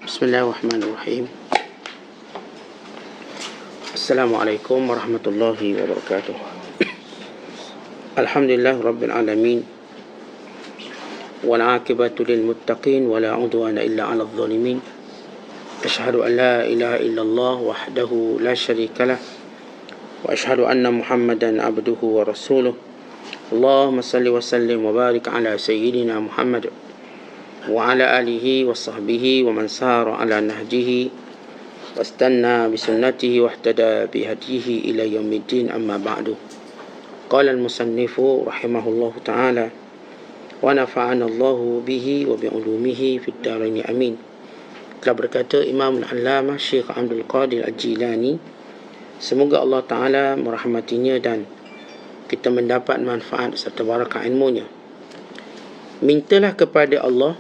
Bismillahirrahmanirrahim. Assalamualaikum warahmatullahi wabarakatuh. Alhamdulillah rabbil alamin. Wal aqibatu lil muttaqin wa la 'udwana illa 'alal zalimin. Asyhadu an la ilaha illallah wahdahu la syarika lah wa asyhadu anna Muhammadan abduhu wa rasuluh. Allahumma salli wa sallim wa barik ala sayyidina Muhammad wa ala alihi wa sahbihi wa man sara ala nahjihi wastanna bisunnatihi wahtada bihadihi ila yaumiddin, amma ba'du. Qala al-musannifu rahimahullahu ta'ala wa nafa'ana Allahu bihi wa bi'ulumihi fid dharain amin. Telah berkata Imam Al-Allamah Syekh Abdul Qadir Al-Jilani, semoga Allah Ta'ala merahmatinya dan kita mendapat manfaat serta barakah ilmunya. Mintalah kepada Allah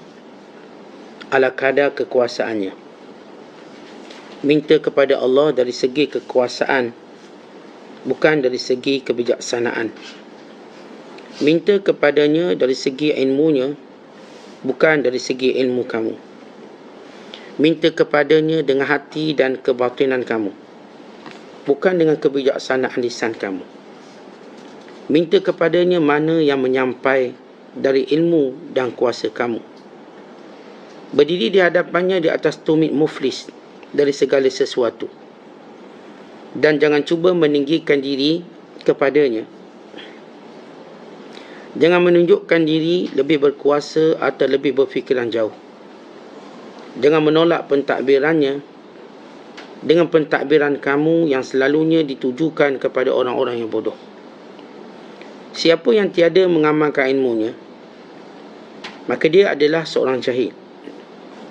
ala kadar kekuasaannya. Minta kepada Allah dari segi kekuasaan, bukan dari segi kebijaksanaan. Minta kepadanya dari segi ilmunya, bukan dari segi ilmu kamu. Minta kepadanya dengan hati dan kebatinan kamu, bukan dengan kebijaksanaan lisan kamu. Minta kepadanya mana yang menyampai dari ilmu dan kuasa kamu. Berdiri di hadapannya di atas tumit muflis dari segala sesuatu. Dan jangan cuba meninggikan diri kepadanya. Jangan menunjukkan diri lebih berkuasa atau lebih berfikiran jauh. Jangan menolak pentadbirannya dengan pentadbiran kamu yang selalunya ditujukan kepada orang-orang yang bodoh. Siapa yang tiada mengamalkan ilmunya, maka dia adalah seorang jahil.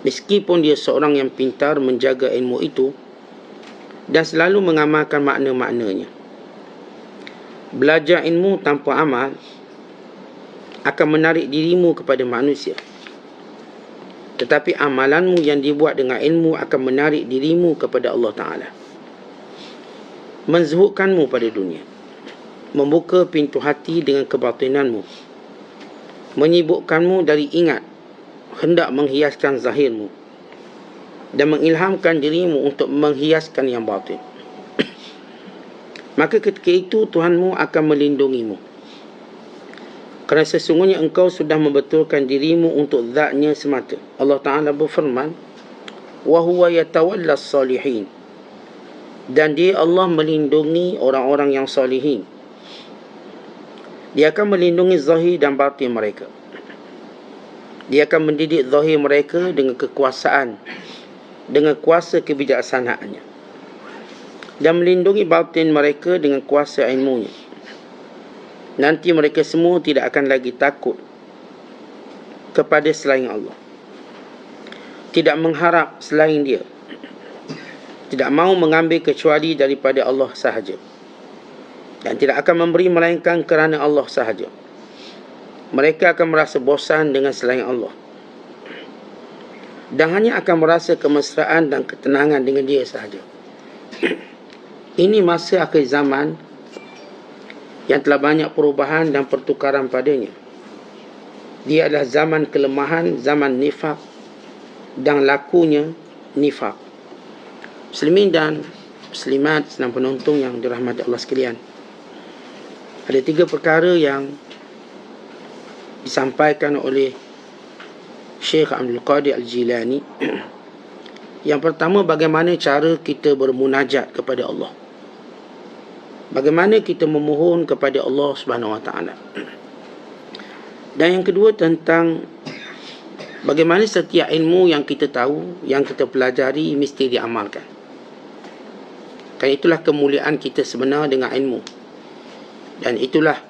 Meskipun dia seorang yang pintar menjaga ilmu itu dan selalu mengamalkan makna-maknanya. Belajar ilmu tanpa amal akan menarik dirimu kepada manusia. Tetapi amalanmu yang dibuat dengan ilmu akan menarik dirimu kepada Allah Ta'ala. Menzuhudkanmu pada dunia. Membuka pintu hati dengan kebatinanmu. Menyibukkanmu dari ingat, hendak menghiaskan zahirmu, dan mengilhamkan dirimu untuk menghiaskan yang batin. Maka ketika itu Tuhanmu akan melindungimu, kerana sesungguhnya engkau sudah membetulkan dirimu untuk zatnya semata. Allah Ta'ala berfirman, wa huwa yatawalla salihin, dan dia Allah melindungi orang-orang yang salihin. Dia akan melindungi zahir dan batin mereka. Dia akan mendidik zahir mereka dengan kekuasaan, dengan kuasa kebijaksanaannya, dan melindungi batin mereka dengan kuasa ilmunya. Nanti mereka semua tidak akan lagi takut kepada selain Allah, tidak mengharap selain dia, tidak mahu mengambil kecuali daripada Allah sahaja, dan tidak akan memberi melainkan kerana Allah sahaja. Mereka akan merasa bosan dengan selain Allah, dan hanya akan merasa kemesraan dan ketenangan dengan dia sahaja. Ini masa akhir zaman yang telah banyak perubahan dan pertukaran padanya. Dia adalah zaman kelemahan, zaman nifak dan lakunya nifak. Muslimin dan muslimat sedang penonton yang dirahmati Allah sekalian, ada 3 perkara yang disampaikan oleh Syekh Abdul Qadir Al-Jilani. Yang pertama, bagaimana cara kita bermunajat kepada Allah, bagaimana kita memohon kepada Allah Subhanahu Wa Taala. Dan yang kedua, tentang bagaimana setiap ilmu yang kita tahu, yang kita pelajari, mesti diamalkan. Kerana itulah kemuliaan kita sebenar dengan ilmu, dan itulah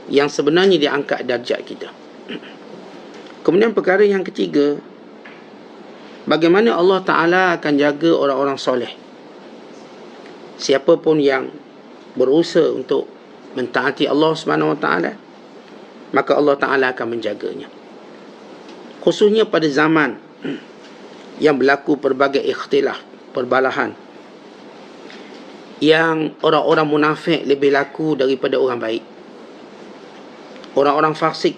yang sebenarnya diangkat darjat kita. Kemudian perkara yang ketiga, bagaimana Allah Ta'ala akan jaga orang-orang soleh. Siapa pun yang berusaha untuk mentaati Allah Subhanahu Wa Ta'ala, maka Allah Ta'ala akan menjaganya. Khususnya pada zaman yang berlaku pelbagai ikhtilaf, perbalahan, yang orang-orang munafik lebih laku daripada orang baik. Orang-orang fasik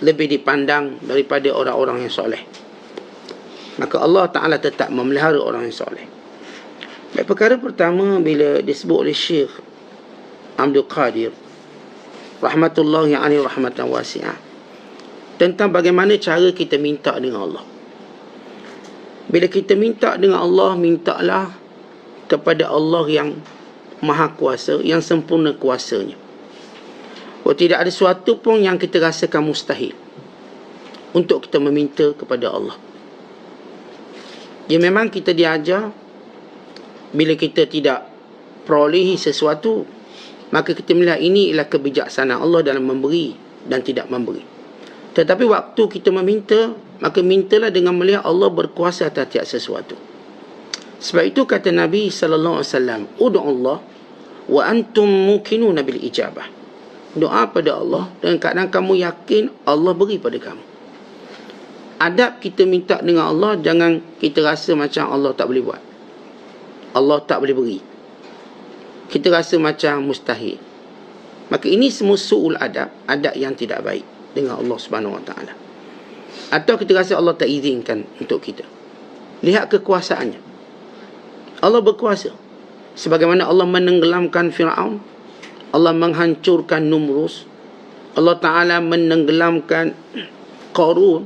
lebih dipandang daripada orang-orang yang soleh. maka Allah Ta'ala tetap memelihara orang yang soleh. Baik, perkara pertama bila disebut oleh Syekh Abdul Qadir rahmatullahi alaihi rahmatan wasi'ah tentang bagaimana cara kita minta dengan Allah. Bila kita minta dengan Allah, mintalah kepada Allah yang maha kuasa, yang sempurna kuasanya. Tidak ada sesuatu pun yang kita rasakan mustahil untuk kita meminta kepada Allah. Ya, memang kita diajar bila kita tidak perolehi sesuatu, maka kita melihat ini ialah kebijaksanaan Allah dalam memberi dan tidak memberi. Tetapi waktu kita meminta, maka mintalah dengan melihat Allah berkuasa atas tiap sesuatu. Sebab itu kata Nabi SAW, Udu Allah wa antum muqinuna bil ijabah. Doa pada Allah dan kadang kamu yakin Allah beri pada kamu. Adab kita minta dengan Allah, jangan kita rasa macam Allah tak boleh buat, Allah tak boleh beri. Kita rasa macam mustahil. Maka ini semua su'ul adab, adab yang tidak baik dengan Allah Subhanahu Wa Taala. Atau kita rasa Allah tak izinkan untuk kita. Lihat kekuasaannya. Allah berkuasa. Sebagaimana Allah menenggelamkan Fir'aun, Allah menghancurkan Numrus, Allah Ta'ala menenggelamkan Qarun,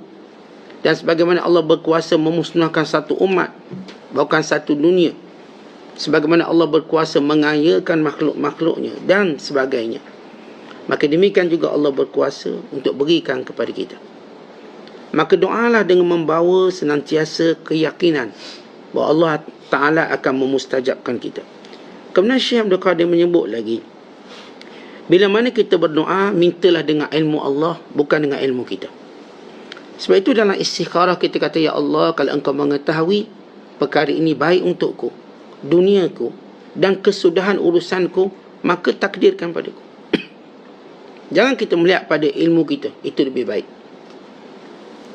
dan sebagaimana Allah berkuasa memusnahkan satu umat, bahkan satu dunia, sebagaimana Allah berkuasa mengayakan makhluk-makhluknya dan sebagainya. Maka demikian juga Allah berkuasa untuk berikan kepada kita. Maka doalah dengan membawa senantiasa keyakinan bahawa Allah Ta'ala akan memustajabkan kita. Kemudian Syekh Abdul Qadir menyebut lagi, bila mana kita berdoa, mintalah dengan ilmu Allah, bukan dengan ilmu kita. Sebab itu dalam istikharah kita kata, Ya Allah, kalau engkau mengetahui perkara ini baik untukku, duniaku dan kesudahan urusanku, maka takdirkan padaku. Jangan kita melihat pada ilmu kita, itu lebih baik.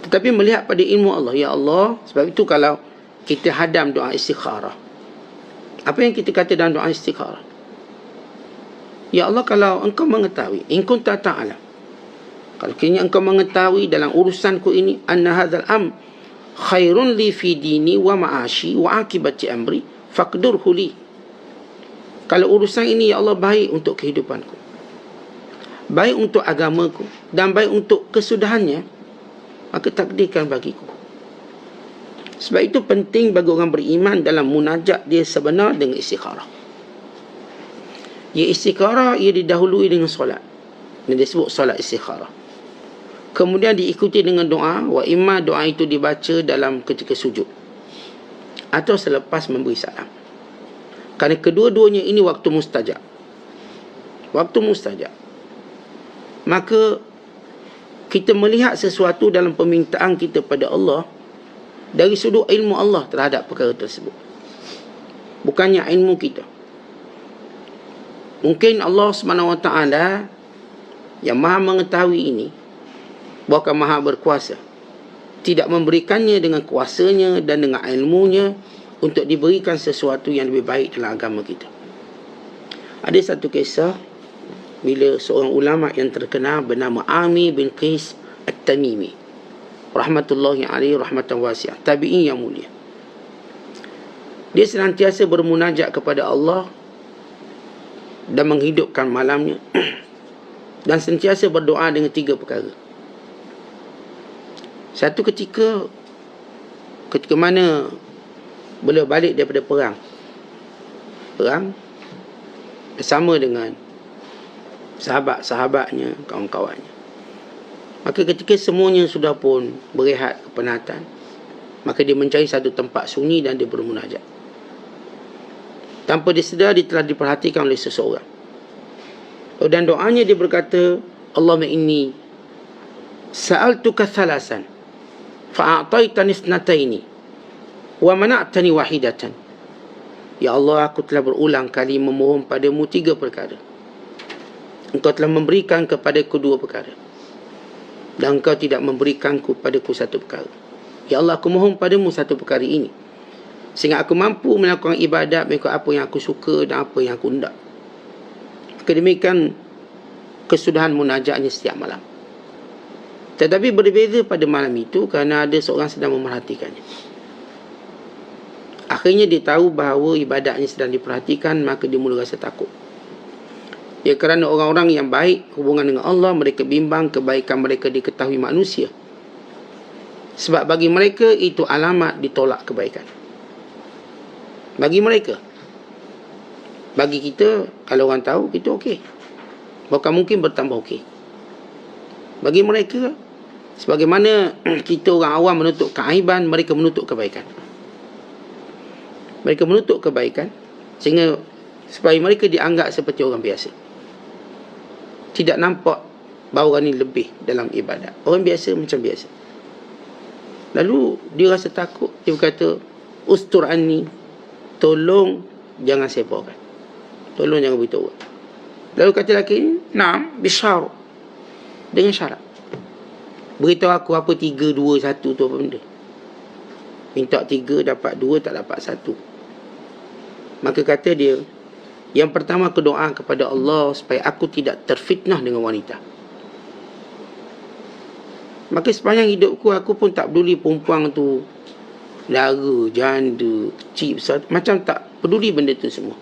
Tetapi melihat pada ilmu Allah. Ya Allah, sebab itu kalau kita hadam doa istikharah, apa yang kita kata dalam doa istikharah? Ya Allah, kalau engkau mengetahui, in kunta ta'ala, kalau kini engkau mengetahui dalam urusanku ini, anna hadzal am khairun li fi dini wa ma'ashi wa akibati amri faqdurhu li. Kalau urusan ini, Ya Allah, baik untuk kehidupanku, baik untuk agamaku, dan baik untuk kesudahannya, maka takdirkan bagiku. Sebab itu penting bagi orang beriman dalam munajat dia sebenar dengan istikharah. Ya, istikharah ia didahului dengan solat, yang disebut solat istikharah. Kemudian diikuti dengan doa, wa imma doa itu dibaca dalam ketika sujud atau selepas memberi salam. Kerana kedua-duanya ini waktu mustajab. Waktu mustajab. Maka kita melihat sesuatu dalam permintaan kita pada Allah dari sudut ilmu Allah terhadap perkara tersebut, bukannya ilmu kita. Mungkin Allah SWT yang maha mengetahui ini, bahkan maha berkuasa, tidak memberikannya dengan kuasanya dan dengan ilmunya untuk diberikan sesuatu yang lebih baik dalam agama kita. Ada satu kisah bila seorang ulama yang terkenal bernama Ami bin Qais At-Tamimi rahmatullahi alaihi rahmatan wasi'ah, tabi'in yang mulia. Dia senantiasa bermunajat kepada Allah dan menghidupkan malamnya dan sentiasa berdoa dengan 3 perkara. Satu ketika mana beliau balik daripada perang bersama dengan sahabat-sahabatnya, kawan-kawannya. Maka ketika semuanya sudah pun berehat kepenatan, maka dia mencari satu tempat sunyi dan dia bermunajat. Tanpa disedar, dia telah diperhatikan oleh seseorang. Dan doanya dia berkata, Allahumma inni sa'altuka thalasan fa'a'taitani ithnataini wa mana'tani wahidatan. Ya Allah, aku telah berulang kali memohon padamu 3 perkara. Engkau telah memberikan kepadaku 2 perkara, dan engkau tidak memberikanku padaku 1 perkara. Ya Allah, aku mohon padamu 1 perkara ini, sehingga aku mampu melakukan ibadat mengikut apa yang aku suka dan apa yang aku hendak. Demikian kesudahan munajatnya setiap malam. Tetapi berbeza pada malam itu kerana ada seorang sedang memerhatikannya. Akhirnya dia tahu bahawa ibadatnya sedang diperhatikan, maka dia mula rasa takut. Ya, kerana orang-orang yang baik hubungan dengan Allah, mereka bimbang kebaikan mereka diketahui manusia. Sebab bagi mereka itu alamat ditolak kebaikan. Bagi mereka. Bagi kita, kalau orang tahu, kita okey. Bahkan mungkin bertambah okey. Bagi mereka, sebagaimana kita orang awam menutup keaiban, mereka menutup kebaikan. Mereka menutup kebaikan sehingga supaya mereka dianggap seperti orang biasa. Tidak nampak bahawa orang ni lebih dalam ibadat. Orang biasa macam biasa. Lalu dia rasa takut. Dia berkata, ustur anni, tolong jangan sepakan. Tolong jangan beritahu. Lalu kata lelaki ni, naam, bisyar. Dengan syarat. Beritahu aku apa 3, 2, 1 tu apa benda. Minta 3, dapat 2, tak dapat 1. Maka kata dia, yang pertama aku doa kepada Allah supaya aku tidak terfitnah dengan wanita. Maka sepanjang hidupku aku pun tak peduli perempuan tu dara, janda, kecil, besar, macam tak peduli benda tu semua.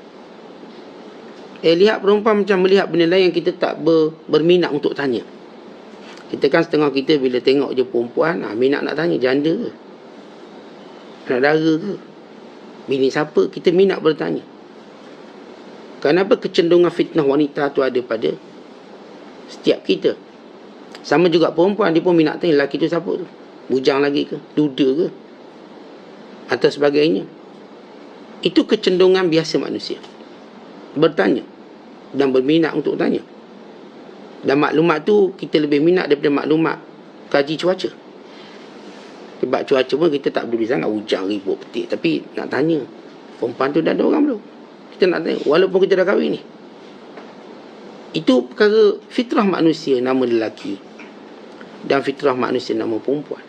Lihat perempuan macam melihat benda lain yang kita tak berminat untuk tanya. Kita kan setengah kita bila tengok je perempuan, minat nak tanya, janda ke? Anak dara ke? Bini siapa? Kita minat bertanya. Kenapa kecenderungan fitnah wanita tu ada pada setiap kita? Sama juga perempuan, dia pun minat tanya lelaki tu siapa tu? Bujang lagi ke? Duda ke? Atau sebagainya. Itu kecenderungan biasa manusia. Bertanya. Dan berminat untuk tanya. Dan maklumat tu kita lebih minat daripada maklumat kaji cuaca. Sebab cuaca pun kita tak peduli sangat, hujan, ribut, petik. Tapi nak tanya, perempuan tu dah ada orang belum? Kita nak tanya, walaupun kita dah kahwin ni. Itu perkara fitrah manusia nama lelaki. Dan fitrah manusia nama perempuan.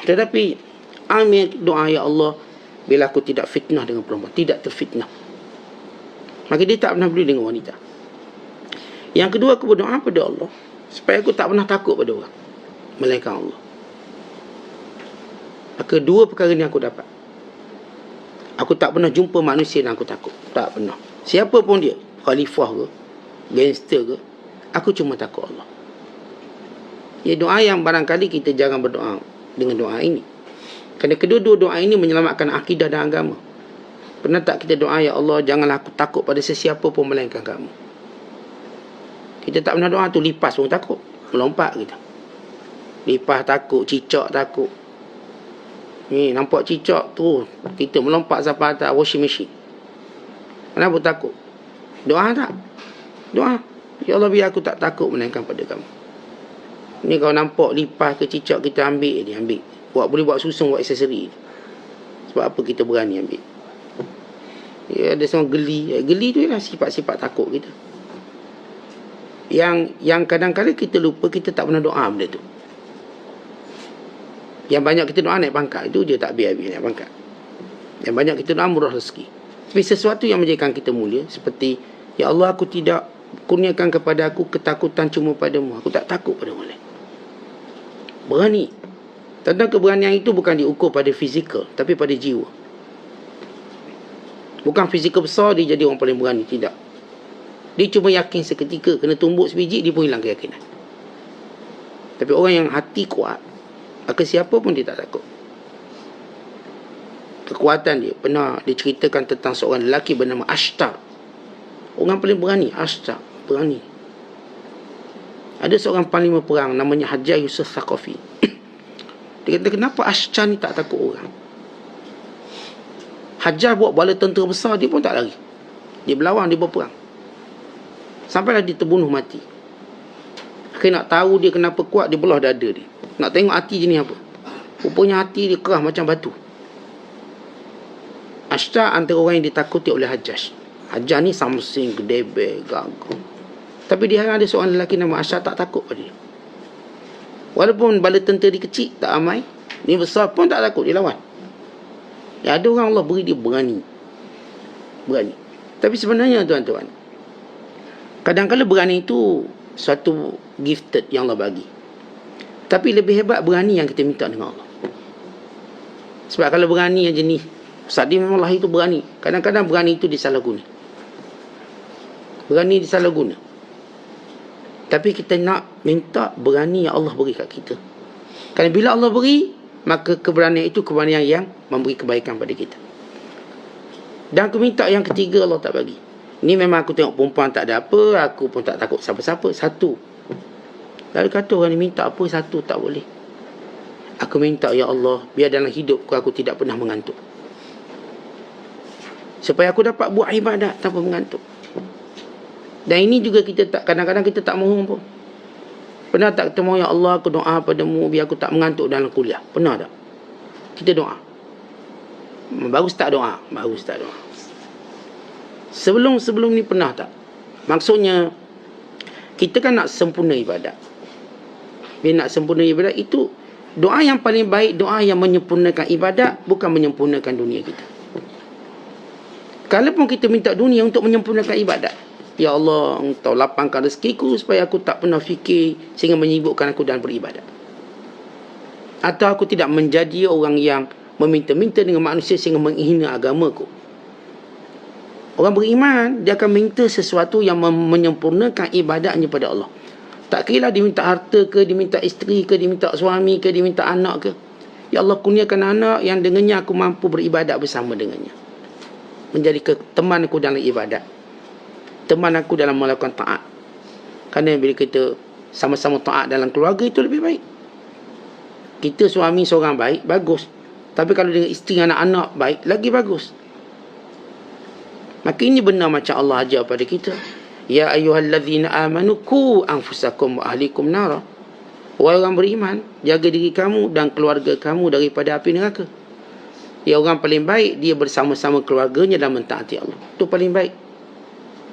Tetapi amin doa, ya Allah, bila aku tidak fitnah dengan perempuan, tidak terfitnah. Maka dia tak pernah peduli dengan wanita. Yang kedua, aku berdoa pada Allah supaya aku tak pernah takut pada orang melainkan Allah. Maka dua perkara ni aku dapat. Aku tak pernah jumpa manusia yang aku takut. Tak pernah. Siapa pun dia, khalifah ke, gangster ke, aku cuma takut Allah. Ya, doa yang barangkali kita jangan berdoa dengan doa ini. Kerana kedua-dua doa ini menyelamatkan akidah dan agama. Pernah tak kita doa, ya Allah, janganlah aku takut pada sesiapa pun melainkan kamu. Kita tak pernah doa tu, lipas pun takut. Melompat kita. Lipas takut, cicak takut. Ni nampak cicak tu, kita melompat sampai atas washing machine. Kenapa takut? Doa tak? Doa. Ya Allah, biar aku tak takut melainkan pada kamu. Ni kalau nampak lipas ke cicak, kita ambil dia, ambil. Boleh buat susun, buat aksesori. Sebab apa kita berani ambil? Ya, ada seorang geli. Geli tu ialah sifat-sifat takut kita. Yang kadang-kadang kita lupa, kita tak pernah doa benda tu. Yang banyak kita doa naik pangkat, itu je tak habis-habis naik pangkat. Yang banyak kita doa murah rezeki. Tapi sesuatu yang menjadikan kita mulia, seperti, ya Allah, aku tidak kurniakan kepada aku ketakutan cuma padamu. Aku tak takut pada orang lain. Berani. Tentang keberanian itu bukan diukur pada fizikal, tapi pada jiwa. Bukan fizikal besar dia jadi orang paling berani, tidak. Dia cuma yakin seketika, kena tumbuk sebiji, dia pun hilang keyakinan. Tapi orang yang hati kuat, maka siapa pun dia tak takut. Kekuatan dia, pernah diceritakan tentang seorang lelaki bernama Ashtar. Orang paling berani, Ashtar, berani. Ada seorang panglima perang namanya Hajar Yusuf Thaqafi. Dia kata, kenapa Ashtar ni tak takut orang? Hajar buat bala tentera besar, dia pun tak lari. Dia berlawan, dia berperang. Sampailah dia terbunuh mati. Akhirnya nak tahu dia kenapa kuat, dia belah dada dia. Nak tengok hati jenis apa. Rupanya hati dia keras macam batu. Ashtar antara orang yang ditakuti oleh Hajar. Hajar ni samsing, gedebel, gagah. Tapi di hadapan ada seorang lelaki nama Ashtar, tak takut pada dia. Walaupun bala tentera dia kecil, tak ramai, ni besar pun tak takut, dia lawan. Ya, ada orang Allah beri dia berani. Berani. Tapi sebenarnya tuan-tuan, kadang-kadang berani itu suatu gifted yang Allah bagi. Tapi lebih hebat berani yang kita minta dengan Allah. Sebab kalau berani yang jenis Ustaz dia memang lahir tu berani. Kadang-kadang berani itu disalahguna. Berani disalahguna. Tapi kita nak minta berani yang Allah beri kat kita. Kerana bila Allah beri, maka keberanian itu keberanian yang memberi kebaikan pada kita. Dan aku minta yang ketiga Allah tak bagi. Ni memang aku tengok perempuan tak ada apa, aku pun tak takut siapa-siapa. Satu. Lalu kata orang ni minta apa, satu tak boleh. Aku minta ya Allah, biar dalam hidupku aku tidak pernah mengantuk. Supaya aku dapat buat ibadat tanpa mengantuk. Dan ini juga kita tak, kadang-kadang kita tak mohon pun. Pernah tak kita mohon ya Allah, aku doa padamu biar aku tak mengantuk dalam kuliah? Pernah tak? Kita doa. Bagus tak doa? Bagus tak doa? Sebelum ni pernah tak? Maksudnya kita kan nak sempurna ibadat. Bila nak sempurna ibadat itu, doa yang paling baik, doa yang menyempurnakan ibadat, bukan menyempurnakan dunia kita. Kalaupun kita minta dunia untuk menyempurnakan ibadat, ya Allah, Engkau lapangkan rezekiku supaya aku tak pernah fikir sehingga menyibukkan aku dalam beribadat. Atau aku tidak menjadi orang yang meminta-minta dengan manusia sehingga menghina agamaku. Orang beriman, dia akan minta sesuatu yang menyempurnakan ibadatnya pada Allah. Tak kira dia minta harta ke, dia minta isteri ke, dia minta suami ke, dia minta anak ke. Ya Allah, kurniakan anak yang dengannya aku mampu beribadat bersama dengannya. Menjadi teman aku dalam ibadat. Teman aku dalam melakukan taat. Kerana bila kita sama-sama taat dalam keluarga, itu lebih baik. Kita suami seorang baik, bagus. Tapi kalau dengan isteri anak-anak baik, lagi bagus. Maka ini benar macam Allah ajar pada kita. Ya ayyuhallazina amanu qu anfusakum wa ahlikum nara. Wahai orang beriman, jaga diri kamu dan keluarga kamu daripada api neraka. Ya, orang paling baik dia bersama-sama keluarganya dan mentaati Allah. Itu paling baik.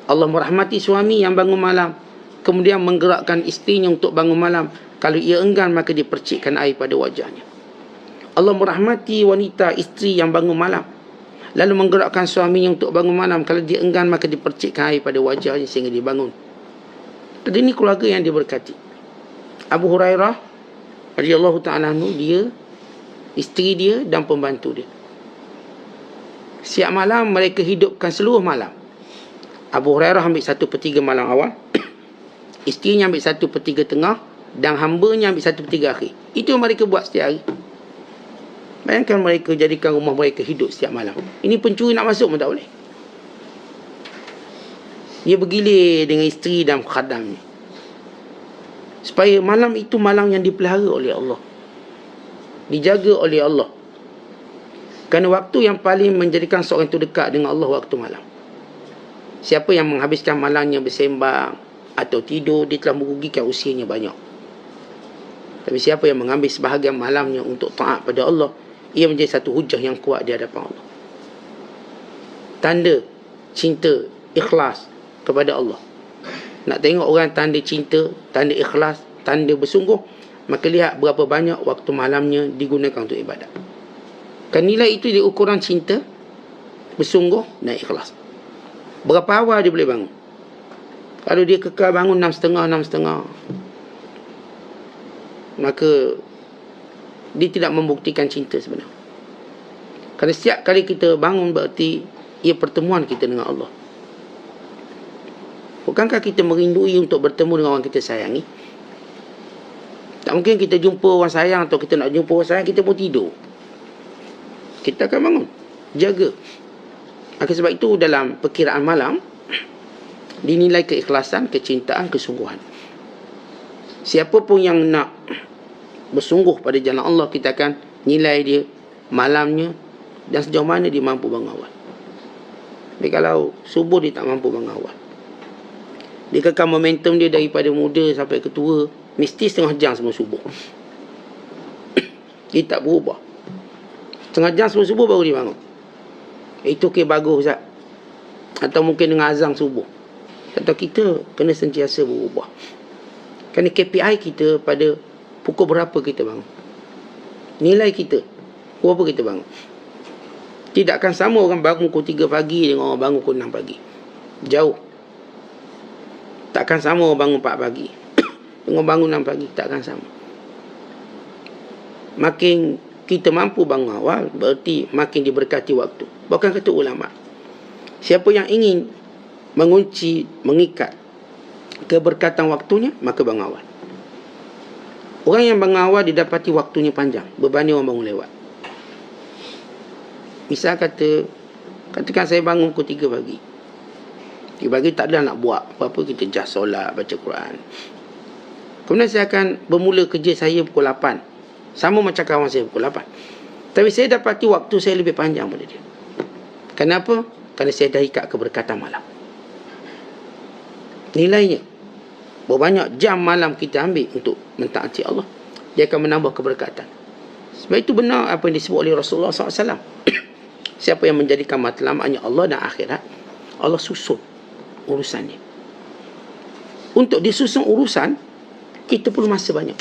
Allah merahmati suami yang bangun malam, kemudian menggerakkan isterinya untuk bangun malam. Kalau ia enggan, maka dia percikkan air pada wajahnya. Allah merahmati wanita, isteri yang bangun malam, lalu menggerakkan suaminya untuk bangun malam. Kalau dia enggan, maka dipercikkan air pada wajahnya sehingga dia bangun. Jadi ini keluarga yang diberkati. Abu Hurairah radhiyallahu ta'ala anhu, dia, isteri dia dan pembantu dia, siap malam mereka hidupkan seluruh malam. Abu Hurairah ambil 1/3 malam awal, isterinya ambil 1/3 tengah, dan hambanya ambil 1/3 akhir. Itu mereka buat setiap hari. Bayangkan mereka jadikan rumah mereka hidup setiap malam. Ini pencuri nak masuk pun tak boleh. Dia bergilir dengan isteri dan khadamnya, supaya malam itu malam yang dipelihara oleh Allah, dijaga oleh Allah. Kerana waktu yang paling menjadikan seorang itu dekat dengan Allah, waktu malam. Siapa yang menghabiskan malamnya bersembang atau tidur, dia telah merugikan usianya banyak. Tapi siapa yang mengambil sebahagian malamnya untuk taat pada Allah, ia menjadi satu hujah yang kuat di hadapan Allah. Tanda cinta, ikhlas kepada Allah. Nak tengok orang tanda cinta, tanda ikhlas, tanda bersungguh, maka lihat berapa banyak waktu malamnya digunakan untuk ibadat. Kan nilai itu dia ukuran cinta, bersungguh dan ikhlas. Berapa awal dia boleh bangun? Kalau dia kekal bangun 6.30, maka dia tidak membuktikan cinta sebenarnya. Kerana setiap kali kita bangun berarti ia pertemuan kita dengan Allah. Bukankah kita merindui untuk bertemu dengan orang kita sayangi? Tak mungkin kita jumpa orang sayang, atau kita nak jumpa orang sayang kita pun tidur. Kita akan bangun, jaga. Maka sebab itu dalam perkiraan malam dinilai keikhlasan, kecintaan, kesungguhan. Siapa pun yang nak bersungguh pada jalan Allah, kita akan nilai dia malamnya dan sejauh mana dia mampu bangun awal. Tapi kalau subuh dia tak mampu bangun awal, dia kekal momentum dia daripada muda sampai ke tua, mesti setengah jam sebelum subuh. Dia tak berubah. Setengah jam sebelum subuh baru dia bangun. Itu bagus Ustaz. Atau mungkin dengan azan subuh. Atau kita kena sentiasa berubah. Kerana KPI kita pada pukul berapa kita bangun. Nilai kita, pukul berapa kita bangun. Tidak akan sama orang bangun pukul 3 pagi dengan orang bangun pukul 6 pagi. Jauh. Takkan sama orang bangun 4 pagi dengan bangun 6 pagi. Takkan sama. Makin kita mampu bangun awal, berarti makin diberkati waktu. Bahkan kata ulama, siapa yang ingin mengunci, mengikat keberkatan waktunya, maka bangun awal. Orang yang bangun awal didapati waktunya panjang berbanding orang bangun lewat. Misal katakan saya bangun pukul 3 pagi. 3 pagi tak ada nak buat apa-apa, kita just solat, baca Quran. Kemudian saya akan bermula kerja saya pukul 8. Sama macam kawan saya pukul 8. Tapi saya dapati waktu saya lebih panjang pada dia. Kenapa? Kerana saya dah ikat keberkatan malam. Nilainya, berapa banyak jam malam kita ambil untuk mentaati Allah, dia akan menambah keberkatan. Sebab itu benar apa yang disebut oleh Rasulullah SAW. Siapa yang menjadikan matlamatnya Allah dan akhirat, Allah susun urusannya. Untuk disusun urusan, kita perlu masa banyak.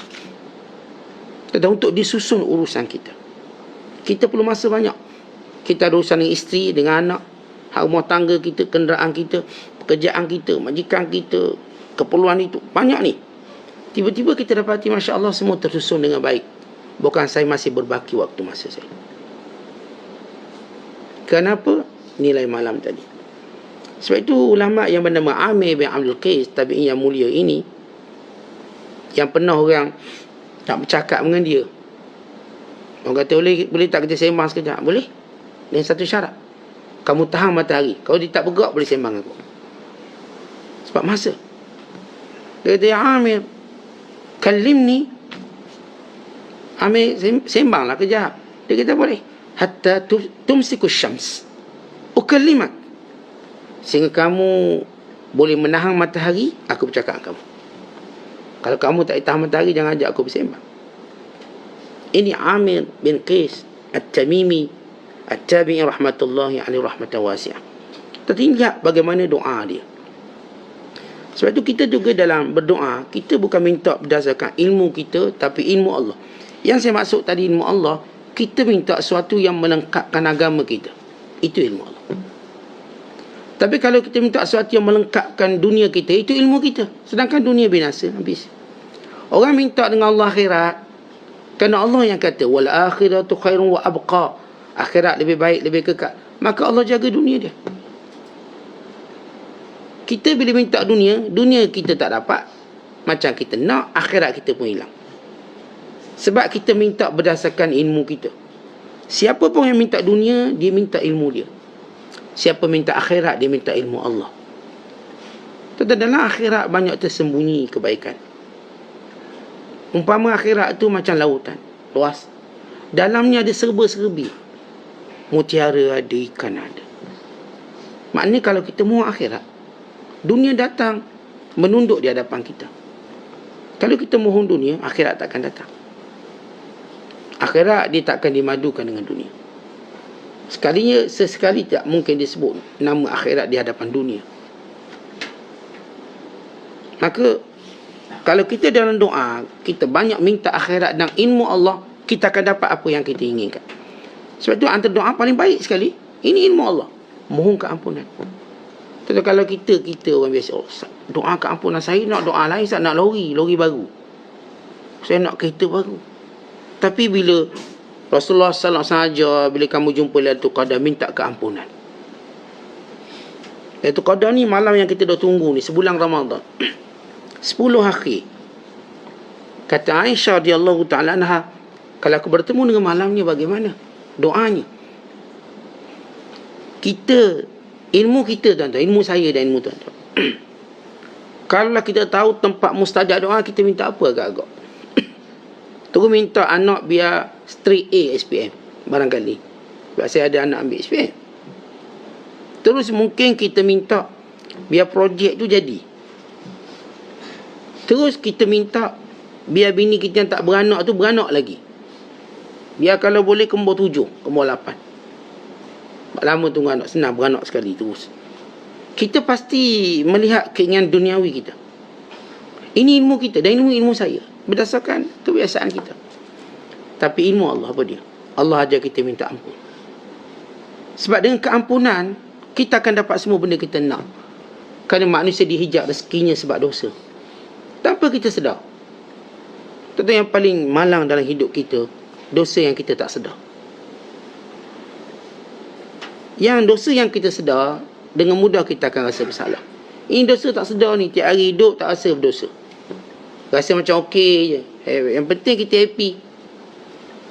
Dan untuk disusun urusan kita perlu masa banyak. Kita ada urusan dengan isteri, dengan anak, hak rumah tangga kita, kenderaan kita, pekerjaan kita, majikan kita, keperluan itu. Banyak ni. Tiba-tiba kita dapati, Masya Allah, semua tersusun dengan baik. Bukan saya masih berbaki waktu masa saya. Kenapa? Nilai malam tadi. Sebab itu ulama yang bernama Amir bin Abdul Qais, tabi'in yang mulia ini, yang pernah orang tak bercakap dengan dia. Orang kata, boleh tak kita sembang sekejap? Boleh. Dengan satu syarat. Kamu tahan matahari. Kalau dia tak bergerak, boleh sembang aku. Sebab masa. Dia kata, ya Amir, kalimni. Amir, sembanglah kejap. Dia kata, boleh. Hatta tumsiku syams. Ukallimak. Sehingga kamu boleh menahan matahari, aku bercakap dengan kamu. Kalau kamu tak tahan matahari, jangan ajak aku bersembang. Ini Amir bin Qais At-Tamimi At-Tabi'i rahmatullahi alaihi rahmatan wasi'ah. Tetapi lihat bagaimana doa dia. Sebab itu kita juga dalam berdoa, kita bukan minta berdasarkan ilmu kita, tapi ilmu Allah. Yang saya maksud tadi ilmu Allah, kita minta sesuatu yang melengkapkan agama kita. Itu ilmu Allah. Tapi kalau kita minta sesuatu yang melengkapkan dunia kita, itu ilmu kita. Sedangkan dunia binasa, habis. Orang minta dengan Allah akhirat, kerana Allah yang kata, wal akhiratu khairun wa abqa. Akhirat lebih baik, lebih kekal. Maka Allah jaga dunia dia. Kita bila minta dunia, dunia kita tak dapat. Macam kita nak, akhirat kita pun hilang. Sebab kita minta berdasarkan ilmu kita. Siapa pun yang minta dunia, dia minta ilmu dia. Siapa minta akhirat, dia minta ilmu Allah. Tetapi dalam akhirat banyak tersembunyi kebaikan. Umpama akhirat tu macam lautan, luas. Dalamnya ada serba-serbi. Mutiara ada, ikan ada. Maknanya kalau kita mahu akhirat, dunia datang menunduk di hadapan kita. Kalau kita mohon dunia, akhirat takkan datang. Akhirat dia takkan dimadukan dengan dunia. Sesekali tak mungkin disebut nama akhirat di hadapan dunia. Maka kalau kita dalam doa, kita banyak minta akhirat dan ilmu Allah, kita akan dapat apa yang kita inginkan. Sebab itu antara doa paling baik sekali, ini ilmu Allah, mohon keampunan. Tapi kalau kita orang biasa, doa keampunan, saya nak doa lain, saya nak lori baru, saya nak kereta baru. Tapi bila Rasulullah SAW saja, bila kamu jumpa Lailatul Qadar, minta keampunan. Lailatul Qadar ni malam yang kita dah tunggu ni, sebulan Ramadan. 10 akhir. Kata Aisyah radhiyallahu ta'ala anha, kalau aku bertemu dengan malamnya, bagaimana doanya? Kita, ilmu kita tuan-tuan, ilmu saya dan ilmu tuan-tuan. Kalau kita tahu tempat mustajab doa, kita minta apa agak-agak? Terus minta anak biar straight A SPM barangkali. Sebab saya ada anak ambil SPM. Terus mungkin kita minta biar projek tu jadi. Terus kita minta biar bini kita yang tak beranak tu beranak lagi. Biar kalau boleh kembar 7, kembar 8. Lama tunggu anak, senang beranak sekali terus. Kita pasti melihat keinginan duniawi kita. Ini ilmu kita dan ilmu saya, berdasarkan kebiasaan kita. Tapi ilmu Allah apa dia? Allah ajar kita minta ampun. Sebab dengan keampunan, kita akan dapat semua benda kita nak. Kerana manusia dihijab rezekinya sebab dosa, tanpa kita sedar. Tentu yang paling malang dalam hidup kita, dosa yang kita tak sedar. Yang dosa yang kita sedar, dengan mudah kita akan rasa bersalah. Ini dosa tak sedar ni, tiap hari hidup tak rasa berdosa. Rasa macam okey je. Yang penting kita happy.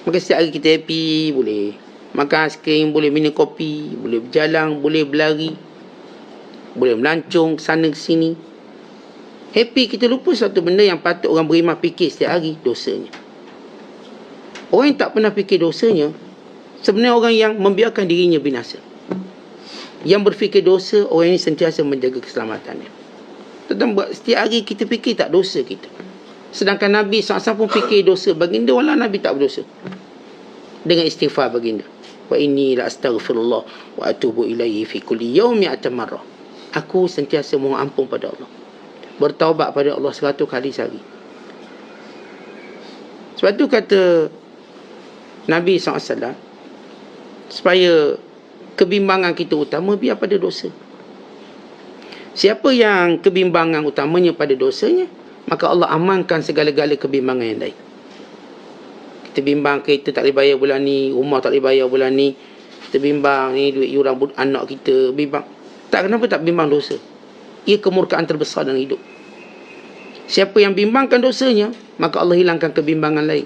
Maka setiap hari kita happy, boleh makan aiskrim, boleh minum kopi, boleh berjalan, boleh berlari, boleh melancong ke sana ke sini. Happy, kita lupa satu benda yang patut orang beriman fikir setiap hari, dosanya. Orang yang tak pernah fikir dosanya, sebenarnya orang yang membiarkan dirinya binasa. Yang berfikir dosa, orang ini sentiasa menjaga keselamatannya. Tetapi setiap hari kita fikir tak dosa kita. Sedangkan Nabi SAW pun fikir dosa baginda, walau Nabi tak berdosa. Dengan istighfar baginda. Wa inni la astaghfirullah wa atubu ilaihi fi kulli yawmi atamarrah. Aku sentiasa mohon ampun pada Allah. Bertaubat pada Allah 100 kali sehari. Sebab tu kata Nabi SAW, supaya kebimbangan kita utama biar pada dosa. Siapa yang kebimbangan utamanya pada dosanya, maka Allah amankan segala-gala kebimbangan yang lain. Kita bimbang kereta tak boleh bayar bulan ni, rumah tak boleh bayar bulan ni, kita bimbang ni duit yuran anak kita, bimbang. Tak, kenapa tak bimbang dosa? Ia kemurkaan terbesar dalam hidup. Siapa yang bimbangkan dosanya, maka Allah hilangkan kebimbangan lain.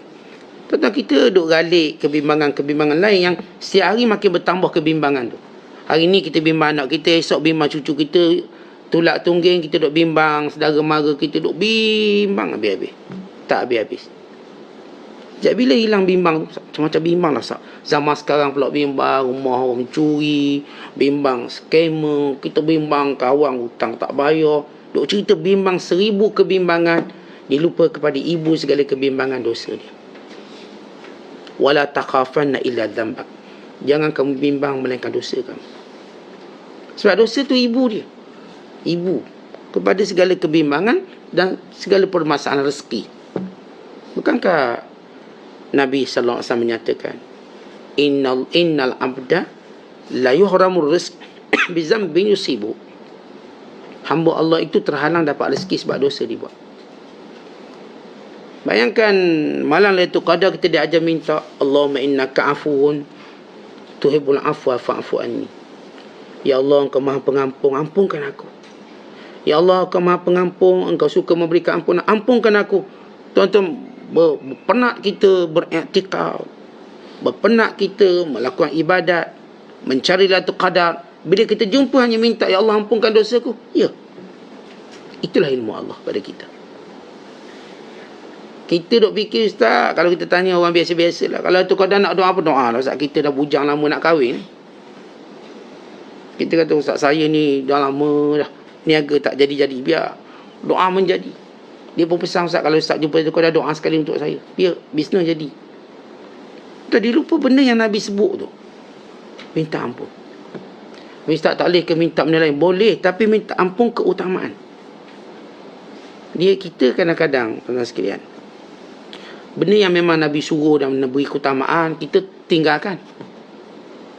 Tentang kita duk galik kebimbangan-kebimbangan lain yang setiap hari makin bertambah kebimbangan tu. Hari ni kita bimbang anak kita, esok bimbang cucu kita, tulak tungging kita duk bimbang, saudara mara kita duk bimbang habis-habis. Tak habis-habis. Sejak bila hilang bimbang? Macam-macam bimbang lah. Zaman sekarang pula bimbang rumah orang curi, bimbang scammer, kita bimbang kawan hutang tak bayar. Duk cerita bimbang 1000 kebimbangan, dia lupa kepada ibu segala kebimbangan dosa dia. Wala takhafanna illa dzambak. Jangan kamu bimbang melainkan dosa kamu. Sebab dosa tu ibu dia. Ibu kepada segala kebimbangan dan segala permasalahan rezeki. Bukankah Nabi sallallahu alaihi wasallam menyatakan, innal abda la yuhramur rizq bi dzambin yusibu. Hamba Allah itu terhalang dapat rezeki sebab dosa dia buat. Bayangkan malam Lailatul Qadar kita diajar minta, Allahumma innaka afuwun tuhibbul afwa fa'fu anni. Ya Allah, Engkau Maha Pengampun, ampunkan aku. Ya Allah, Engkau Maha Pengampun, Engkau suka memberikan ampunan, ampunkan aku. Tuan-tuan, berpenat kita beriktikaf, berpenat kita melakukan ibadat, mencari Lailatul Qadar. Bila kita jumpa hanya minta, ya Allah ampunkan dosaku. Ya, itulah ilmu Allah pada kita. Kita duk fikir, Ustaz, kalau kita tanya orang biasa-biasa lah, kalau tu kadang nak doa apa, doa lah Ustaz, kita dah bujang lama nak kahwin. Kita kata, Ustaz saya ni dah lama dah niaga tak jadi-jadi, biar doa menjadi. Dia pun pesan, Ustaz, kalau Ustaz jumpa tu kadang doa sekali untuk saya, biar bisnes jadi. Tadi lupa benda yang Nabi sebut tu, minta ampun. Ustaz tak boleh ke minta benda lain? Boleh, tapi minta ampun keutamaan. Dia kita kadang-kadang, tuan-tuan sekalian, benda yang memang Nabi suruh dan beri keutamaan, kita tinggalkan.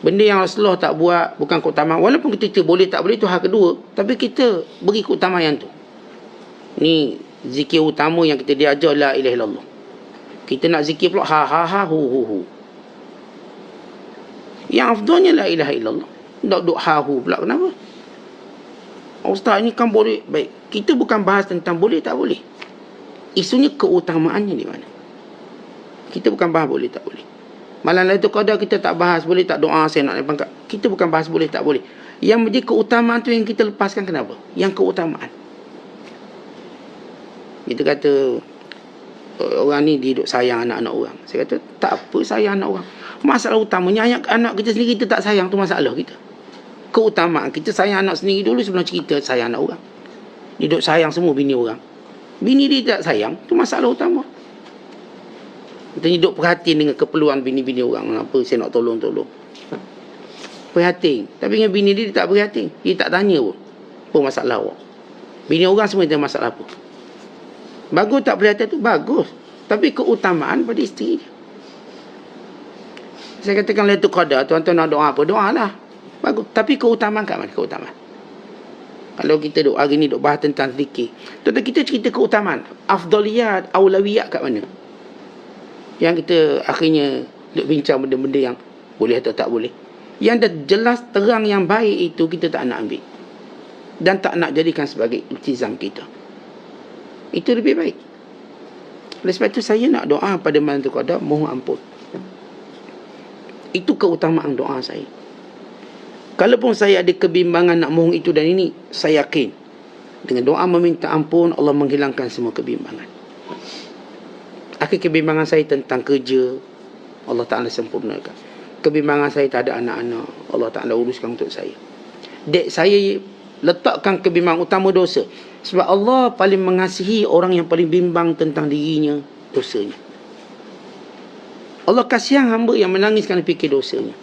Benda yang Rasulullah tak buat, bukan keutamaan. Walaupun kita boleh tak boleh, itu hal kedua. Tapi kita beri keutamaan tu. Ni zikir utama yang kita diajar, la ilaha illallah. Kita nak zikir pula, ha ha ha hu hu hu. Yang afdalnya la ilaha illallah. Duk ha hu pula, kenapa? Ustaz, ni kan boleh. Baik, kita bukan bahas tentang boleh tak boleh. Isunya keutamaannya di mana. Kita bukan bahas boleh tak boleh. Malam Lailatul Qadar kita tak bahas boleh tak doa saya nak naik pangkat. Kita bukan bahas boleh tak boleh. Yang menjadi keutamaan tu yang kita lepaskan, kenapa? Yang keutamaan. Kita kata orang ni dia duk sayang anak-anak orang. Saya kata tak apa sayang anak orang. Masalah utamanya anak kita sendiri kita tak sayang, tu masalah kita. Keutamaan kita sayang anak sendiri dulu sebelum cerita sayang anak orang. Dia duk sayang semua bini orang. Bini dia tak sayang, tu masalah utama. Kita hidup perhatian dengan keperluan bini-bini orang. Apa saya nak tolong-tolong. Perhatian. Tapi dengan bini dia tak perhatian. Dia tak tanya pun. Apa masalah awak? Bini orang semua ada masalah apa? Bagus tak perhatian tu? Bagus. Tapi keutamaan pada isteri dia. Saya katakan Lailatul Qadar, tuan-tuan nak doa apa? Doa lah. Bagus. Tapi keutamaan kat mana? Keutamaan. Kalau kita duk hari ni duk bahas tentang zikir. Tuan-tuan, kita cerita keutamaan. Afdaliyat, aulawiyat kat mana? Yang kita akhirnya duk bincang benda-benda yang boleh atau tak boleh. Yang dah jelas terang yang baik itu kita tak nak ambil. Dan tak nak jadikan sebagai iltizam kita. Itu lebih baik. Oleh sebab itu saya nak doa pada malam tu qadar, mohon ampun. Itu keutamaan doa saya. Kalaupun saya ada kebimbangan nak mohon itu dan ini, saya yakin dengan doa meminta ampun Allah menghilangkan semua kebimbangan. Akhir kebimbangan saya tentang kerja, Allah Ta'ala sempurnakan. Kebimbangan saya tak ada anak-anak, Allah Ta'ala uruskan untuk saya. Dek saya letakkan kebimbangan utama dosa. Sebab Allah paling mengasihi orang yang paling bimbang tentang dirinya, dosanya. Allah kasihan hamba yang menangis kerana fikir dosanya.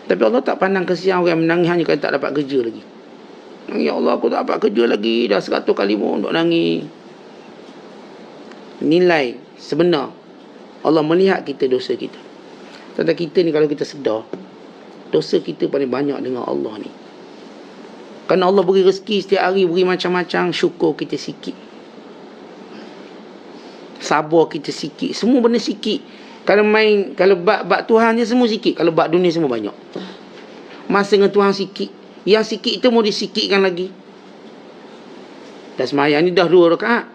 Tapi Allah tak pandang kasihan orang yang menangis hanya kerana tak dapat kerja lagi. Ya Allah, aku tak dapat kerja lagi, dah 100 kali pun duk nangis. Nilai sebenar Allah melihat kita dosa kita. Tentang kita ni kalau kita sedar, dosa kita paling banyak dengan Allah ni. Kerana Allah beri rezeki setiap hari, beri macam-macam, syukur kita sikit. Sabar kita sikit, semua benda sikit. Kalau bab Tuhan je semua sikit, kalau bab dunia semua banyak. Masa dengan Tuhan sikit, yang sikit itu mau disikitkan lagi. Dah semayang ni dah 2 rakaat.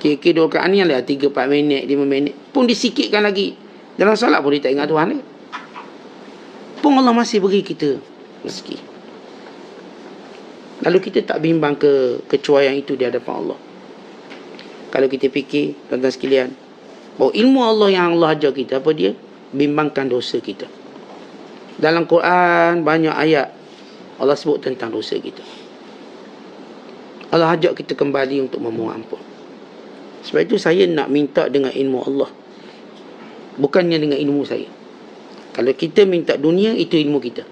Kira-kira 2 rakaat ni adalah 3-4 minit, 5 minit. Pun disikitkan lagi. Dalam solat pun dia tak ingat Tuhan ni. Pun Allah masih beri kita rezeki. Lalu kita tak bimbang kecuaian itu di hadapan Allah. Kalau kita fikir, tuan-tuan sekalian, bahawa ilmu Allah yang Allah ajar kita, apa dia? Bimbangkan dosa kita. Dalam Quran banyak ayat Allah sebut tentang dosa kita. Allah ajak kita kembali untuk memohon ampun. Sebab itu saya nak minta dengan ilmu Allah, bukannya dengan ilmu saya. Kalau kita minta dunia, itu ilmu kita.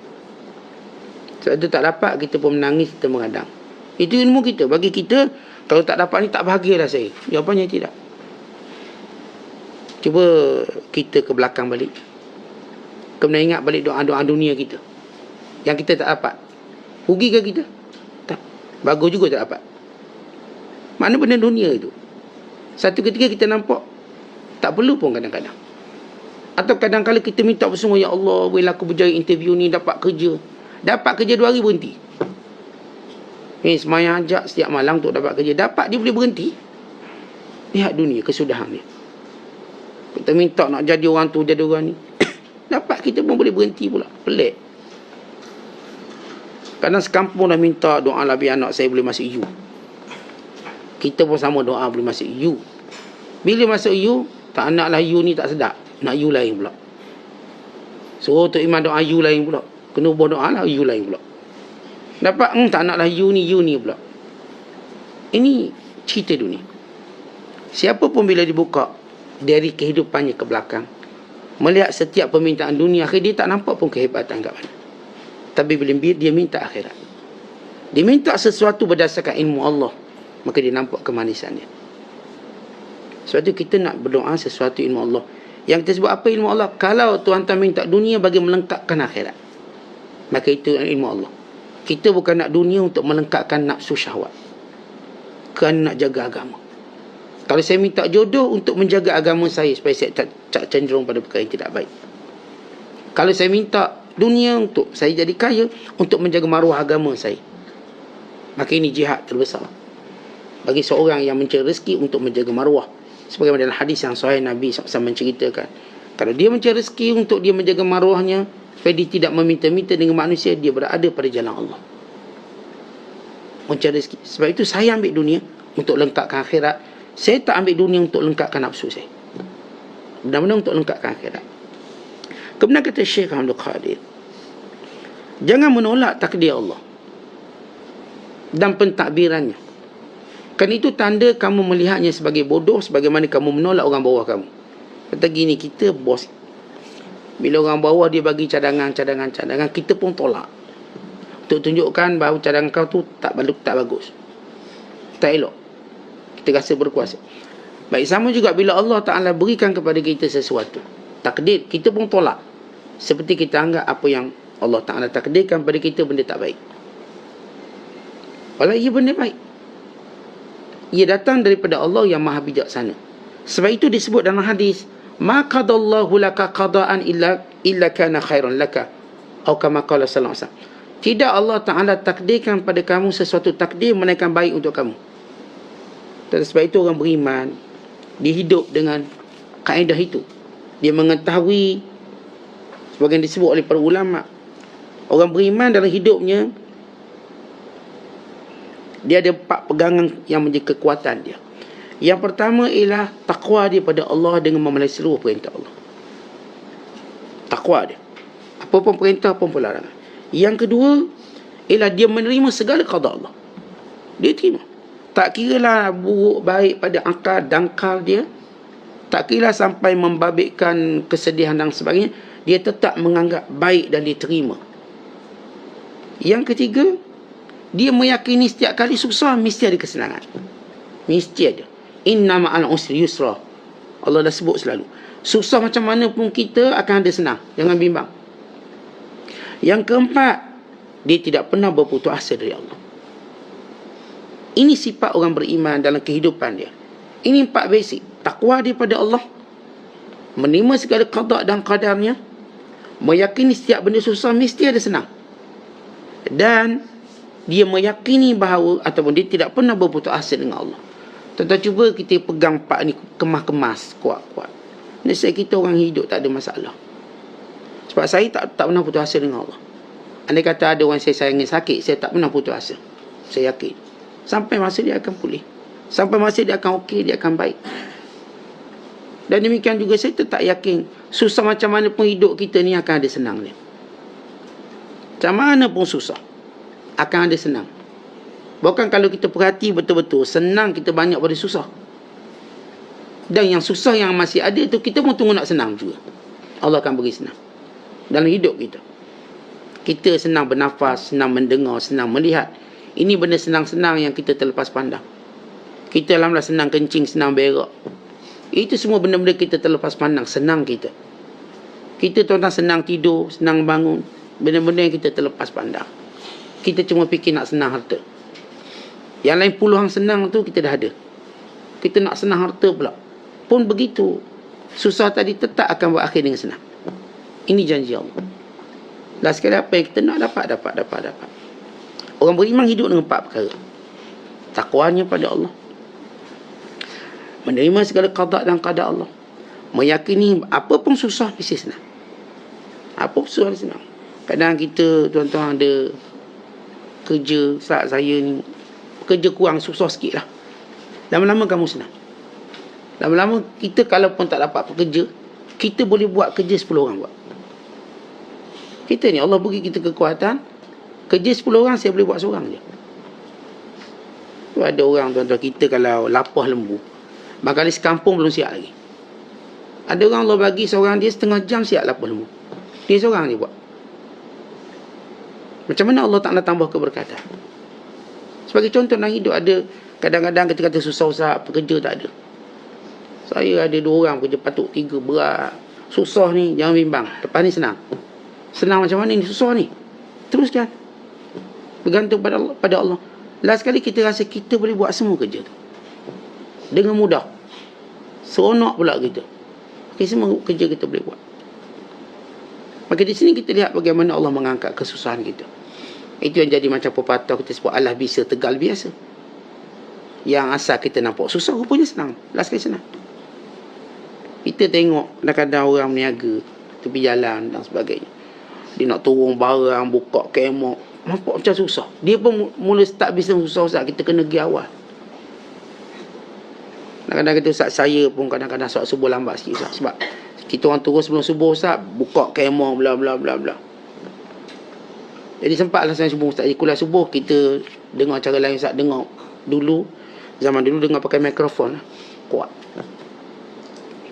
Sebab itu tak dapat, kita pun menangis, kita mengadang. Itu ilmu kita. Bagi kita, kalau tak dapat ni tak bahagialah saya. Jawapannya tidak. Cuba kita ke belakang balik. Kena ingat balik doa-doa dunia kita yang kita tak dapat. Rugi ke kita? Tak. Bagus juga tak dapat. Mana benda dunia itu? Satu ketika kita nampak tak perlu pun kadang-kadang. Atau kadang-kadang kita minta bersungguh, ya Allah, bila aku berjaya interview ni, dapat kerja. Dapat kerja 2 hari berhenti. Semayang ajak setiap malam untuk dapat kerja. Dapat dia boleh berhenti. Lihat dunia, kesudahan dia. Kita minta nak jadi orang tu, jadi orang ni. Dapat kita pun boleh berhenti pula. Pelik. Kadang sekampung dah minta doa lah biar anak saya boleh masuk U. Kita pun sama doa boleh masuk U. Bila masuk U, tak nak lah U ni tak sedap. Nak U lain pula. So Tok Iman doa U lain pula. Kena ubah doa lah U lain pula. Dapat tak nak lah U ni pula. Ini cerita dunia. Siapa pun bila dibuka dari kehidupannya ke belakang, melihat setiap permintaan dunia, akhir dia tak nampak pun kehebatan kat mana. Tapi bila dia minta akhirat, dia minta sesuatu berdasarkan ilmu Allah, maka dia nampak kemanisannya. Sebab itu kita nak berdoa sesuatu ilmu Allah. Yang kita sebut apa ilmu Allah? Kalau tuan-tuan minta dunia bagi melengkapkan akhirat, maka itu ilmu Allah. Kita bukan nak dunia untuk melengkapkan nafsu syahwat, kerana nak jaga agama. Kalau saya minta jodoh untuk menjaga agama saya, supaya saya tak cenderung pada perkara yang tidak baik. Kalau saya minta dunia untuk saya jadi kaya, untuk menjaga maruah agama saya, maka ini jihad terbesar bagi seorang yang mencari rezeki untuk menjaga maruah. Sebagaimana dalam hadis yang sahih, Nabi SAW menceritakan, kalau dia mencari rezeki untuk dia menjaga maruahnya, supaya dia tidak meminta-minta dengan manusia, dia berada pada jalan Allah, mencari rezeki. Sebab itu saya ambil dunia untuk lengkapkan akhirat. Saya tak ambil dunia untuk lengkapkan nafsu saya, benar-benar untuk lengkapkan akhirat. Kemudian kata Syekh Abdul Qadir, jangan menolak takdir Allah dan pentadbirannya. Kan itu tanda kamu melihatnya sebagai bodoh, sebagaimana kamu menolak orang bawah kamu. Kata gini, kita bos, bila orang bawah dia bagi cadangan, kita pun tolak untuk tunjukkan bahawa cadangan kau tu tak bagus, tak elok. Kita rasa berkuasa. Baik, sama juga bila Allah Ta'ala berikan kepada kita sesuatu, takdir, kita pun tolak. Seperti kita anggap apa yang Allah Ta'ala takdirkan pada kita benda tak baik, walau ia benda baik. Ia datang daripada Allah yang maha bijaksana. Sebab itu disebut dalam hadis, ma qadallahu laka qada'an illa kana khairan laka, atau kama qala sallallahu alaihi wasallam. Tidak Allah Ta'ala takdirkan pada kamu sesuatu takdir melainkan baik untuk kamu. Dan sebab itu orang beriman, dia hidup dengan kaedah itu. Dia mengetahui, sebagian disebut oleh para ulama, orang beriman dalam hidupnya, dia ada 4 pegangan yang menjadi kekuatan dia. Yang pertama ialah takwa dia pada Allah dengan memenuhi seluruh perintah Allah. Takwa dia, apa pun perintah, apa pun larangan. Yang kedua ialah dia menerima segala qada Allah. Dia terima. Tak kiralah buruk baik pada akal dangkal dia, tak kiralah sampai membabitkan kesedihan dan sebagainya, dia tetap menganggap baik dan dia terima. Yang ketiga, dia meyakini setiap kali susah mesti ada kesenangan. Mesti ada. Inna ma'al usri yusra. Allah dah sebut selalu. Susah macam mana pun kita akan ada senang. Jangan bimbang. Yang keempat, dia tidak pernah berputus asa dari Allah. Ini sifat orang beriman dalam kehidupan dia. Ini 4 basic. Takwa dia pada Allah, menerima segala qada dan qadarnya, meyakini setiap benda susah mesti ada senang, dan dia meyakini bahawa ataupun dia tidak pernah berputus asa dengan Allah. Tuan-tuan cuba kita pegang 4 ni, kemas-kemas, kuat-kuat. Nescaya kita orang hidup tak ada masalah. Sebab saya tak pernah putus asa dengan Allah. Andai kata ada orang saya sayangi sakit, saya tak pernah putus asa. Saya yakin. Sampai masa dia akan pulih. Sampai masa dia akan okey, dia akan baik. Dan demikian juga saya tetap yakin, susah macam mana pun hidup kita ni akan ada senang dia. Macam mana pun susah, akan ada senang. Bahkan kalau kita perhati betul-betul, senang kita banyak pada susah. Dan yang susah yang masih ada tu, kita pun tunggu nak senang juga. Allah akan beri senang dalam hidup kita. Kita senang bernafas, senang mendengar, senang melihat. Ini benda senang-senang yang kita terlepas pandang. Kita alhamdulillah senang kencing, senang berak. Itu semua benda-benda kita terlepas pandang. Senang kita. Kita tuan-tuan senang tidur, senang bangun. Benda-benda yang kita terlepas pandang. Kita cuma fikir nak senang harta. Yang lain puluhan senang tu kita dah ada. Kita nak senang harta pula. Pun begitu. Susah tadi tetap akan berakhir dengan senang. Ini janji Allah. Last sekali apa yang kita nak dapat. Orang beriman hidup dengan 4 perkara. Takwanya pada Allah, menerima segala qada dan qadar Allah, meyakini apa pun susah mesti senang. Apa pun susah senang. Kadang kita tuan-tuan ada kerja, saat saya ni kerja kurang, susah sikit lah. Lama-lama kamu senang. Lama-lama kita kalau pun tak dapat pekerja, kita boleh buat kerja 10 orang buat. Kita ni Allah bagi kita kekuatan, kerja 10 orang saya boleh buat seorang je. Ada orang tuan-tuan kita kalau lapah lembu, bakal sekampung belum siap lagi. Ada orang Allah bagi seorang dia setengah jam siap lapah lembu. Dia seorang dia buat. Macam mana Allah Ta'ala tambah keberkatan? Sebagai contoh dalam hidup, ada kadang-kadang kita kata susah-susah, pekerja tak ada. Saya ada 2 orang kerja, patut 3, berat. Susah ni, jangan bimbang. Lepas ni senang. Senang macam mana ni, susah ni. Teruskan. Bergantung pada Allah. Last kali kita rasa kita boleh buat semua kerja tu dengan mudah. Seronok pula kita. Semua kerja kita boleh buat. Maka di sini kita lihat bagaimana Allah mengangkat kesusahan kita. Itu yang jadi macam pepatah kita sebut, Allah bisa tegal biasa. Yang asal kita nampak susah, rupanya senang. Last kali senang. Kita tengok kadang-kadang orang meniaga tepi jalan dan sebagainya. Dia nak turun barang, buka kemok, nampak macam susah. Dia pun mula start bisnes susah-susah. Kita kena pergi awal. Kadang-kadang kita Ustaz, saya pun kadang-kadang solat subuh lambat sikit Ustaz. Sebab kita orang turun sebelum subuh Ustaz, buka kemah bla bla bla bla. Jadi sempatlah saya subuh Ustaz. Jadi kuliah subuh kita dengar cara lain Ustaz. Dengar dulu, zaman dulu dengar pakai mikrofon kuat.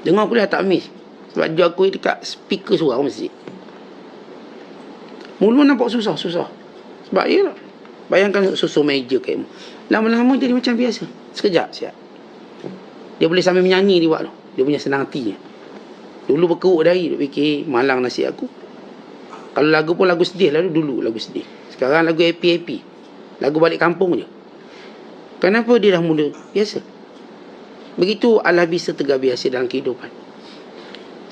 Dengar kuliah tak miss. Sebab dia aku dekat speaker surau masjid. Mula nampak susah. Sebab ya, bayangkan susun meja kemah. Lama-lama jadi macam biasa. Sekejap siap. Dia boleh sambil menyanyi dia buat tu. Dia punya senang hatinya. Dulu berkeruk dahi, dia fikir malang nasi aku. Kalau lagu pun lagu sedih lah dulu, lagu sedih. Sekarang lagu happy. Lagu balik kampung je. Kenapa dia dah mula? Biasa. Begitu Allah bisa terbiasa dalam kehidupan.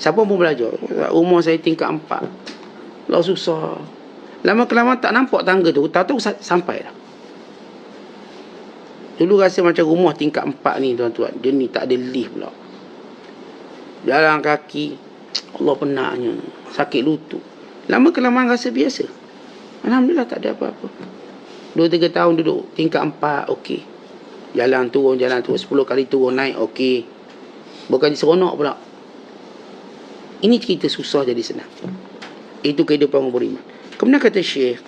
Siapa pun belajar. Umur saya tingkat 4. Lah susah. Lama-kelamaan tak nampak tangga tu, tahu-tahu sampai dah. Dulu rasa macam rumah tingkat 4 ni tuan-tuan. Dia ni tak ada lift pula. Jalan kaki, Allah penatnya. Sakit lutut. Lama-kelamaan rasa biasa. Alhamdulillah tak ada apa-apa. 2-3 tahun duduk tingkat 4, okey. Jalan turun, 10 kali turun naik, okey. Bukan seronok pula. Ini kita susah jadi senang. Itu kehidupan orang beriman. Kemudian kata Syekh,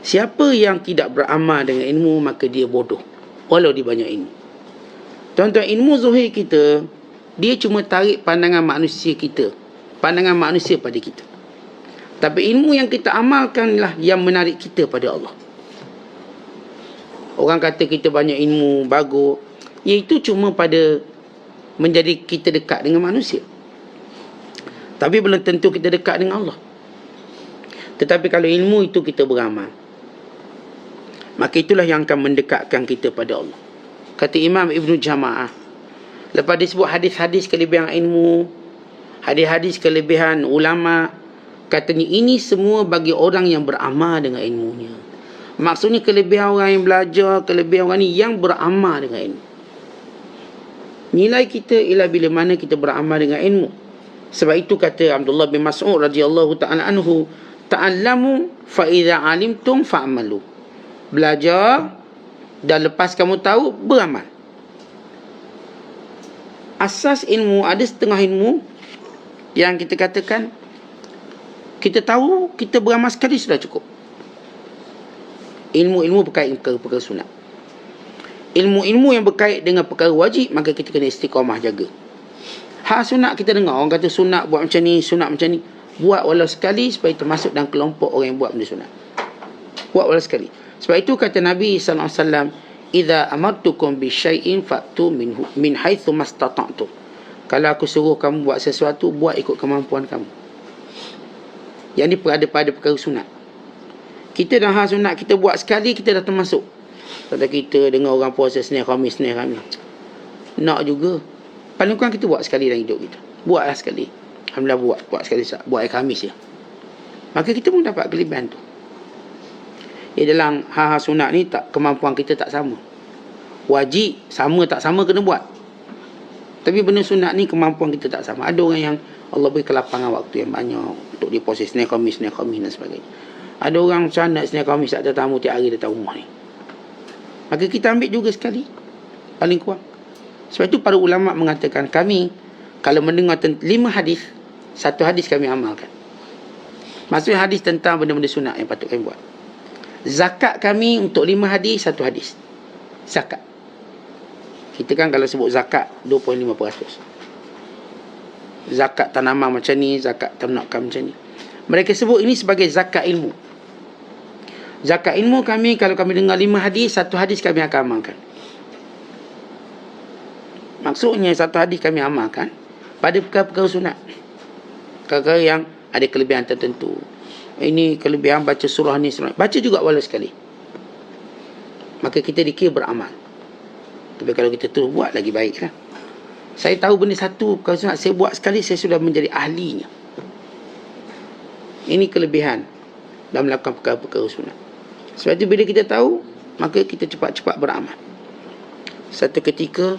siapa yang tidak beramal dengan ilmu, maka dia bodoh, walau dia banyak ilmu. Tuan-tuan, ilmu zuhir kita, dia cuma tarik pandangan manusia kita, pandangan manusia pada kita. Tapi ilmu yang kita amalkanlah yang menarik kita pada Allah. Orang kata kita banyak ilmu, bagus, iaitu cuma pada menjadi kita dekat dengan manusia. Tapi belum tentu kita dekat dengan Allah. Tetapi kalau ilmu itu kita beramal, maka itulah yang akan mendekatkan kita pada Allah. Kata Imam Ibn Jama'ah, lepas disebut hadis-hadis kelebihan ilmu, hadis-hadis kelebihan ulama, katanya ini semua bagi orang yang beramal dengan ilmunya. Maksudnya kelebihan orang yang belajar, kelebihan orang ni yang beramal dengan ilmu. Nilai kita ialah bila mana kita beramal dengan ilmu. Sebab itu kata Abdullah bin Mas'ud radhiyallahu ta'ala anhu, ta'allamu fa idza alimtum fa'malu. Belajar dan lepas kamu tahu, beramal. Asas ilmu, ada setengah ilmu yang kita katakan kita tahu, kita beramal sekali sudah cukup. Ilmu-ilmu berkait dengan perkara-perkara sunat. Ilmu-ilmu yang berkait dengan perkara wajib, maka kita kena istiqamah jaga. Hak sunat kita dengar orang kata sunat buat macam ni, sunat macam ni. Buat walau sekali supaya termasuk dalam kelompok orang yang buat benda sunat. Buat walau sekali. Sebab itu kata Nabi sallallahu alaihi wasallam, "Idza amartukum bi syai'in fa'tu minhu min haitsu mastata'tum." Kalau aku suruh kamu buat sesuatu, buat ikut kemampuan kamu. Yang ni pada perkara sunat. Kita dah hal sunat, kita buat sekali, kita dah termasuk. Kata kita dengar orang puasa Senin Khamis. Nak juga. Paling kurang kita buat sekali dalam hidup kita. Buatlah sekali. Alhamdulillah buat sekali, buat hari Khamis je. Maka kita pun dapat kelebihan tu. Dalam hal-hal sunat ni kemampuan kita tak sama. Wajib sama tak sama kena buat. Tapi benda sunat ni kemampuan kita tak sama. Ada orang yang Allah beri kelapangan waktu yang banyak untuk dia puasa Senin Khamis dan sebagainya. Ada orang macam nak Senin Khamis tak ada tamu tiap hari datang rumah ni. Maka kita ambil juga sekali. Paling kurang. Sebab itu para ulama mengatakan kami kalau mendengar 5 hadis, 1 hadis kami amalkan. Maksudnya hadis tentang benda-benda sunat yang patut kami buat. Zakat kami untuk 5 hadis, 1 hadis. Zakat. Kita kan kalau sebut zakat 2.5%. Zakat tanaman macam ni, zakat ternakan macam ni. Mereka sebut ini sebagai zakat ilmu. Zakat ilmu kami kalau kami dengar 5 hadis, 1 hadis kami akan amalkan. Maksudnya 1 hadis kami amalkan pada perkara-perkara sunat. Perkara yang ada kelebihan tertentu. Ini kelebihan baca surah ni, baca juga walau sekali. Maka kita dikira beramal. Tapi kalau kita terus buat lagi baiklah. Saya tahu benda satu perkara sunat, saya buat sekali, saya sudah menjadi ahlinya. Ini kelebihan dalam melakukan perkara-perkara sunat. Sebab itu bila kita tahu, maka kita cepat-cepat beramal. Satu ketika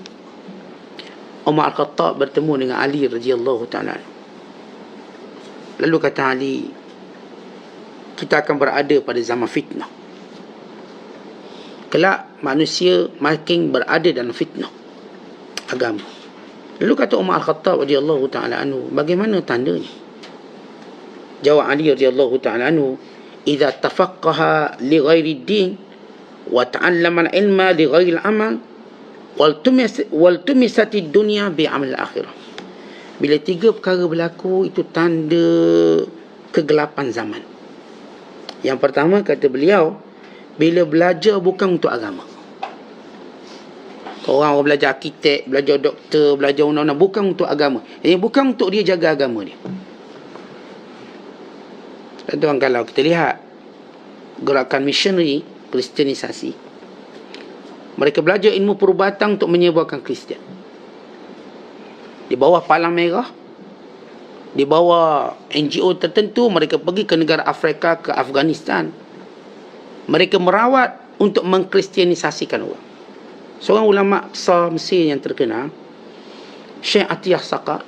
Umar Al-Khattab bertemu dengan Ali radhiyallahu ta'ala. Lalu kata Ali, kita akan berada pada zaman fitnah. Kelak manusia makin berada dalam fitnah agama. Lalu kata Umar Al-Khattab radhiyallahu ta'ala anhu, bagaimana tandanya? Jawab Ali radhiyallahu ta'ala anhu, idza tafaqqaha li ghairi din wa ta'allama al-ilma li ghairi al-amal wal tumisati dunya bi amal akhirah. Bila 3 perkara berlaku, itu tanda kegelapan zaman. Yang pertama kata beliau, bila belajar bukan untuk agama. Orang belajar arkitek, belajar doktor, belajar undang-undang bukan untuk agama. Ini bukan untuk dia jaga agama dia. Tuan, kalau kita lihat gerakan missionary, kristianisasi, Mereka belajar ilmu perubatan untuk menyebarkan Kristian. Di bawah Palang Merah, di bawah NGO tertentu, mereka pergi ke negara Afrika, ke Afghanistan. Mereka merawat untuk mengkristianisasikan orang. Seorang ulama besar Mesir yang terkenal, Syekh Atiyah Saqar,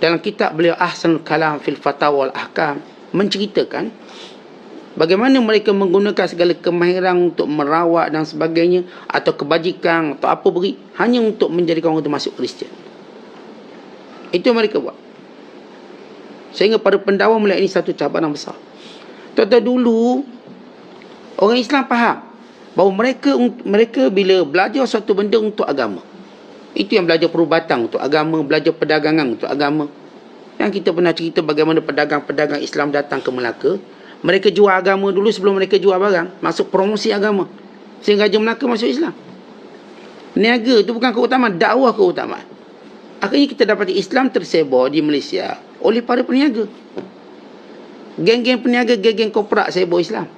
dalam kitab beliau Ahsanul Kalam fil Fatawa wal Ahkam, menceritakan bagaimana mereka menggunakan segala kemahiran untuk merawat dan sebagainya, atau kebajikan atau apa beri, hanya untuk menjadikan orang itu masuk Kristian. Itu yang mereka buat. Sehingga para pendakwa melihat ini satu cabaran besar. Tuan-tuan, dulu orang Islam faham bahawa mereka bila belajar suatu benda untuk agama, itu yang belajar perubatan untuk agama, belajar perdagangan untuk agama. Yang kita pernah cerita bagaimana pedagang-pedagang Islam datang ke Melaka. Mereka jual agama dulu sebelum mereka jual barang. Masuk promosi agama. Sehingga Raja Melaka masuk Islam. Niaga itu bukan keutamaan, dakwah keutamaan. Akhirnya kita dapati Islam tersebar di Malaysia oleh para peniaga. Geng-geng peniaga, geng-geng korporat sebar Islam.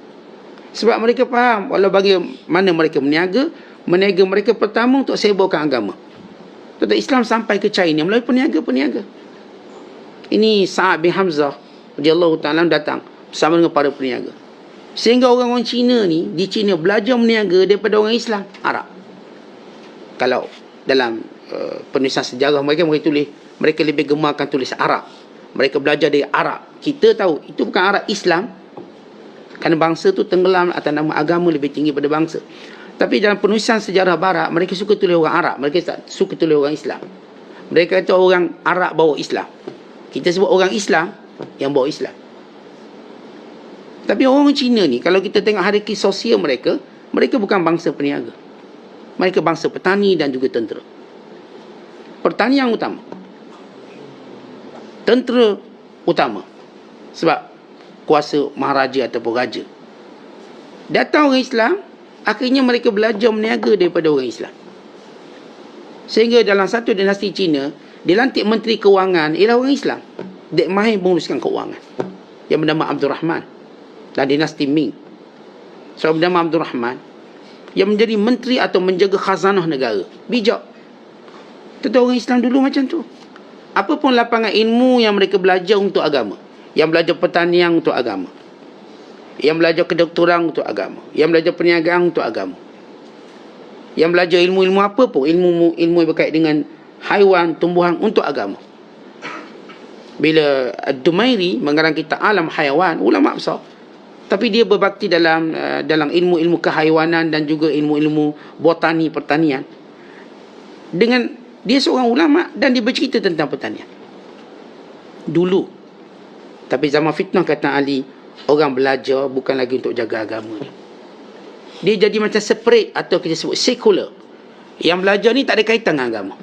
Sebab mereka faham walau bagaimana mereka meniaga mereka pertama untuk sebarkan agama. Tetapi Islam sampai ke China melalui peniaga-peniaga. Ini Sa'ad bin Hamzah radhiyallahu ta'ala datang bersama dengan para peniaga. Sehingga orang-orang Cina ni, di Cina belajar meniaga daripada orang Islam Arab. Kalau dalam penulisan sejarah mereka tulis, mereka lebih gemarkan tulis Arab. Mereka belajar dari Arab. Kita tahu itu bukan Arab Islam, kerana bangsa tu tenggelam atas nama agama lebih tinggi pada bangsa. Tapi dalam penulisan sejarah barat, mereka suka tulis orang Arab, mereka tak suka tulis orang Islam. Mereka kata orang Arab bawa Islam. Kita sebut orang Islam yang bawa Islam. Tapi orang Cina ni, kalau kita tengok hierarki sosial mereka bukan bangsa peniaga. Mereka bangsa petani dan juga tentera. Pertanian utama, tentera utama, sebab kuasa maharaja ataupun raja. Datang orang Islam, akhirnya mereka belajar meniaga daripada orang Islam. Sehingga dalam satu dinasti Cina, dilantik menteri kewangan ialah orang Islam. Dia mahir menguruskan kewangan, yang bernama Abdul Rahman, dan dinasti Ming. So bernama Abdul Rahman, yang menjadi menteri atau menjaga khazanah negara. Bijak. Tentu orang Islam dulu macam tu. Apa pun lapangan ilmu yang mereka belajar untuk agama, yang belajar pertanian untuk agama, yang belajar kedoktoran untuk agama, yang belajar perniagaan untuk agama, yang belajar ilmu-ilmu apa pun, ilmu yang berkait dengan haiwan, tumbuhan untuk agama. Bila Ad-Dumairi mengarang kitab Alam Haiwan, ulama besar, tapi dia berbakti dalam ilmu-ilmu kehaiwanan dan juga ilmu-ilmu botani, pertanian. Dengan dia seorang ulama dan dia bercerita tentang pertanian dulu. Tapi zaman fitnah, kata Ali, orang belajar bukan lagi untuk jaga agama ni. Dia jadi macam separate, atau kita sebut sekular. Yang belajar ni tak ada kaitan dengan agama.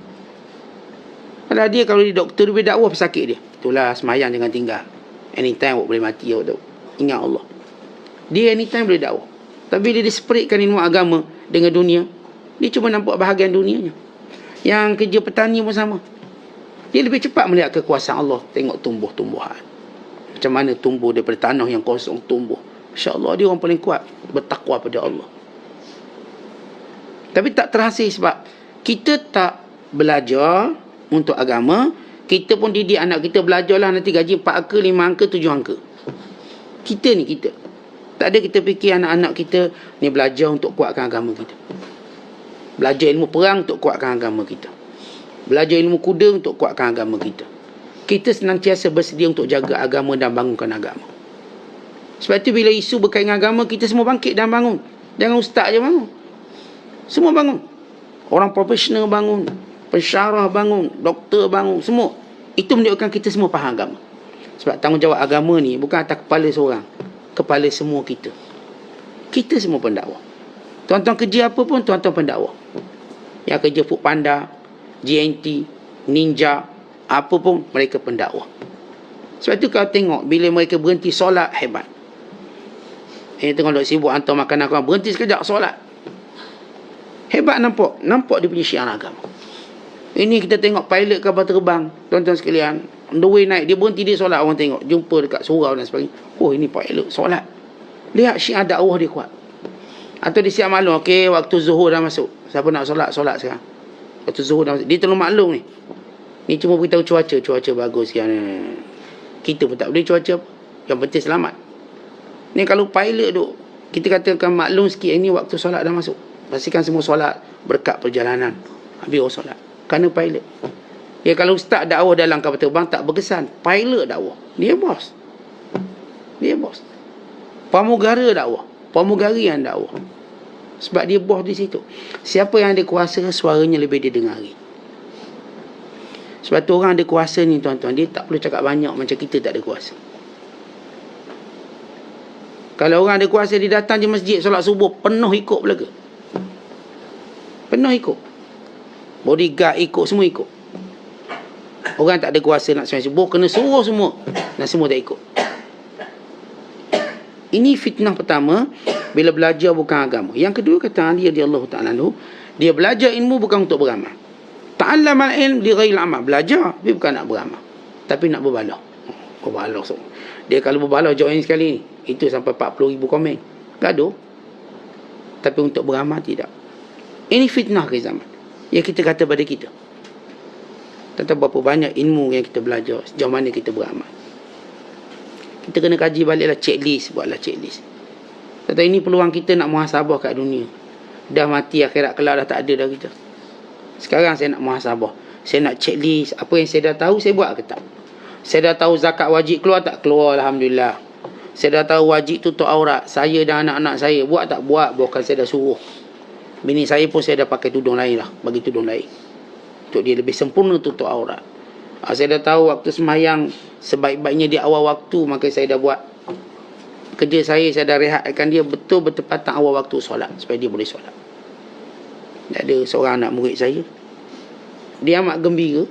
Kalau dia doktor, dia dakwah pesakit dia, itulah semayang jangan tinggal, anytime awak boleh mati, awak tahu, ingat Allah. Dia anytime boleh dakwah. Tapi dia separatekan ilmu agama dengan dunia. Dia cuma nampak bahagian dunianya. Yang kerja petani pun sama. Dia lebih cepat melihat kekuasaan Allah. Tengok tumbuh-tumbuhan, macam mana tumbuh daripada tanah yang kosong tumbuh. Masya Allah, dia orang paling kuat, bertakwa pada Allah. Tapi tak terhasil sebab kita tak belajar untuk agama. Kita pun didik anak kita, belajarlah nanti gaji 4 angka, 5 angka, 7 angka. Kita tak ada kita fikir anak-anak kita ni belajar untuk kuatkan agama kita. Belajar ilmu perang untuk kuatkan agama kita. Belajar ilmu kuda untuk kuatkan agama kita. Kita senantiasa bersedia untuk jaga agama dan bangunkan agama. Sebab itu bila isu berkaitan dengan agama, kita semua bangkit dan bangun. Jangan ustaz je bangun. Semua bangun. Orang profesional bangun, pensyarah bangun, doktor bangun, semua. Itu menunjukkan kita semua faham agama. Sebab tanggungjawab agama ni bukan atas kepala seorang, kepala semua kita. Kita semua pendakwah. Tuan-tuan kerja apa pun, tuan-tuan pendakwah. Yang kerja Foodpanda, GNT, Ninja, apa pun, mereka pendakwah. Sebab tu kau tengok bila mereka berhenti solat, hebat. Tengok duk sibuk hantar makanan kau, berhenti sekejap solat. Hebat, nampak dia punya syiar agama. Ini kita tengok pilot kapal terbang, tuan-tuan sekalian, on the way naik, dia berhenti, dia solat, orang tengok, jumpa dekat surau dan sebagainya. Oh, ini pilot solat. Lihat syiar dakwah dia kuat. Atau dia siap maklum, okey, waktu zuhur dah masuk. Siapa nak solat sekarang. Waktu zuhur dah masuk. Dia tolong maklum ni. Ni cuma beritahu cuaca bagus sekarang. Kita pun tak boleh cuaca. Yang penting selamat. Ni kalau pilot duk, kita katakan maklum sikit, ini waktu solat dah masuk. Pastikan semua solat berkat perjalanan. Habis orang solat. Kerana pilot. Ya, kalau ustaz dakwah dalam kapal terbang tak berkesan. Pilot dakwah. Dia bos. Pramugara dakwah. Pramugari yang dakwah. Sebab dia bos di situ. Siapa yang ada kuasa, suaranya lebih didengari. Sebab tu orang ada kuasa ni tuan-tuan, dia tak perlu cakap banyak macam kita tak ada kuasa. Kalau orang ada kuasa, dia datang je masjid solat subuh, penuh ikut belaka. Penuh ikut. Bodyguard ikut, semua ikut. Orang tak ada kuasa nak sembahyang subuh, kena suruh semua, dan semua tak ikut. Ini fitnah pertama, bila belajar bukan agama. Yang kedua, kata Ali radhiyallahu ta'ala anhu, dia belajar ilmu bukan untuk beramal. Ta'allam al-ilm li ghairil amal. Belajar, tapi bukan nak beramal, tapi nak berbalah. Berbalah so. Dia kalau berbalah join sekali ni, itu sampai 40,000 komen. Gaduh. Tapi untuk beramal tidak. Ini fitnah ke zaman yang kita kata pada kita. Tentang berapa banyak ilmu yang kita belajar, sejauh mana kita beramal. Kita kena kaji baliklah, checklist, buatlah checklist. Tentang ini peluang kita nak muhasabah kat dunia. Dah mati, akhirat kelak dah tak ada dah kita. Sekarang saya nak muhasabah. Saya nak checklist, apa yang saya dah tahu saya buat ke tak. Saya dah tahu zakat wajib keluar tak keluar, alhamdulillah. Saya dah tahu wajib tutup aurat, saya dan anak-anak saya buat tak buat, bukan saya dah suruh. Bini saya pun saya dah pakai tudung lain lah, bagi tudung lain untuk dia lebih sempurna tutup aurat. Saya dah tahu waktu sembahyang sebaik-baiknya di awal waktu, maka saya dah buat kerja saya dah rehatkan dia betul bertepatan awal waktu solat, supaya dia boleh solat. Ada seorang anak murid saya, dia amat gembira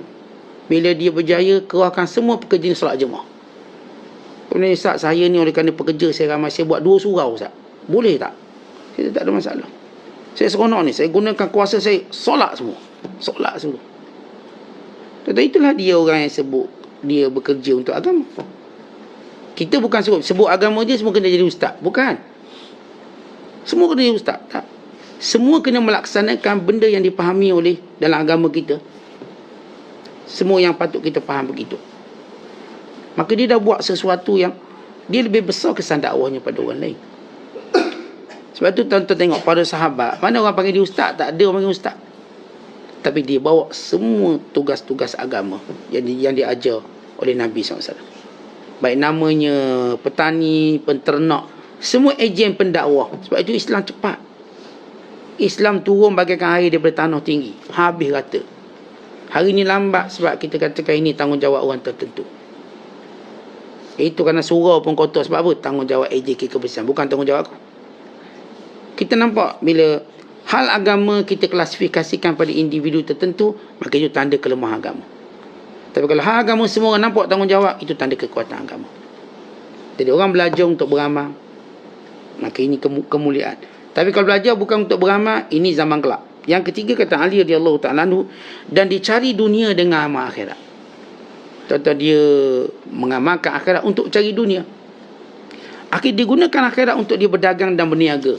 bila dia berjaya keluarkan semua pekerja solat jemaah. Kemudian, Ustaz, saya ni oleh kerana pekerja saya ramai, saya buat 2 surau, Ustaz. Boleh tak? Saya tak ada masalah. Saya seronok ni, saya gunakan kuasa saya, solat semua. Tetapi itulah dia orang yang sebut dia bekerja untuk agama. Kita bukan sebut agama je semua kena jadi ustaz. Bukan. Semua kena jadi ustaz. Tak. Semua kena melaksanakan benda yang dipahami oleh dalam agama kita. Semua yang patut kita faham begitu. Maka dia dah buat sesuatu yang dia lebih besar kesan dakwahnya pada orang lain. Sebab tu tuan-tuan tengok para sahabat, mana orang panggil dia ustaz? Tak ada orang panggil ustaz. Tapi dia bawa semua tugas-tugas agama yang diajar oleh Nabi SAW. Baik namanya petani, penternak, semua ejen pendakwah. Sebab itu Islam cepat. Islam turun bagaikan air daripada tanah tinggi, habis rata. Hari ni lambat sebab kita katakan ini tanggungjawab orang tertentu. Itu kerana surau pun kotor. Sebab apa? Tanggungjawab AJK kebersihan, bukan tanggungjawab aku. Kita nampak bila hal agama kita klasifikasikan pada individu tertentu, maka itu tanda kelemahan agama. Tapi kalau hal agama semua orang nampak tanggungjawab, itu tanda kekuatan agama. Jadi orang belajar untuk beramal, maka ini kemuliaan. Tapi kalau belajar bukan untuk beramal, ini zaman kelak. Yang ketiga, kata Ali radhiyallahu ta'ala anhu, dan dicari dunia dengan amal akhirat. Contoh dia mengamalkan akhirat untuk cari dunia. Akhirnya digunakan akhirat untuk dia berdagang dan berniaga.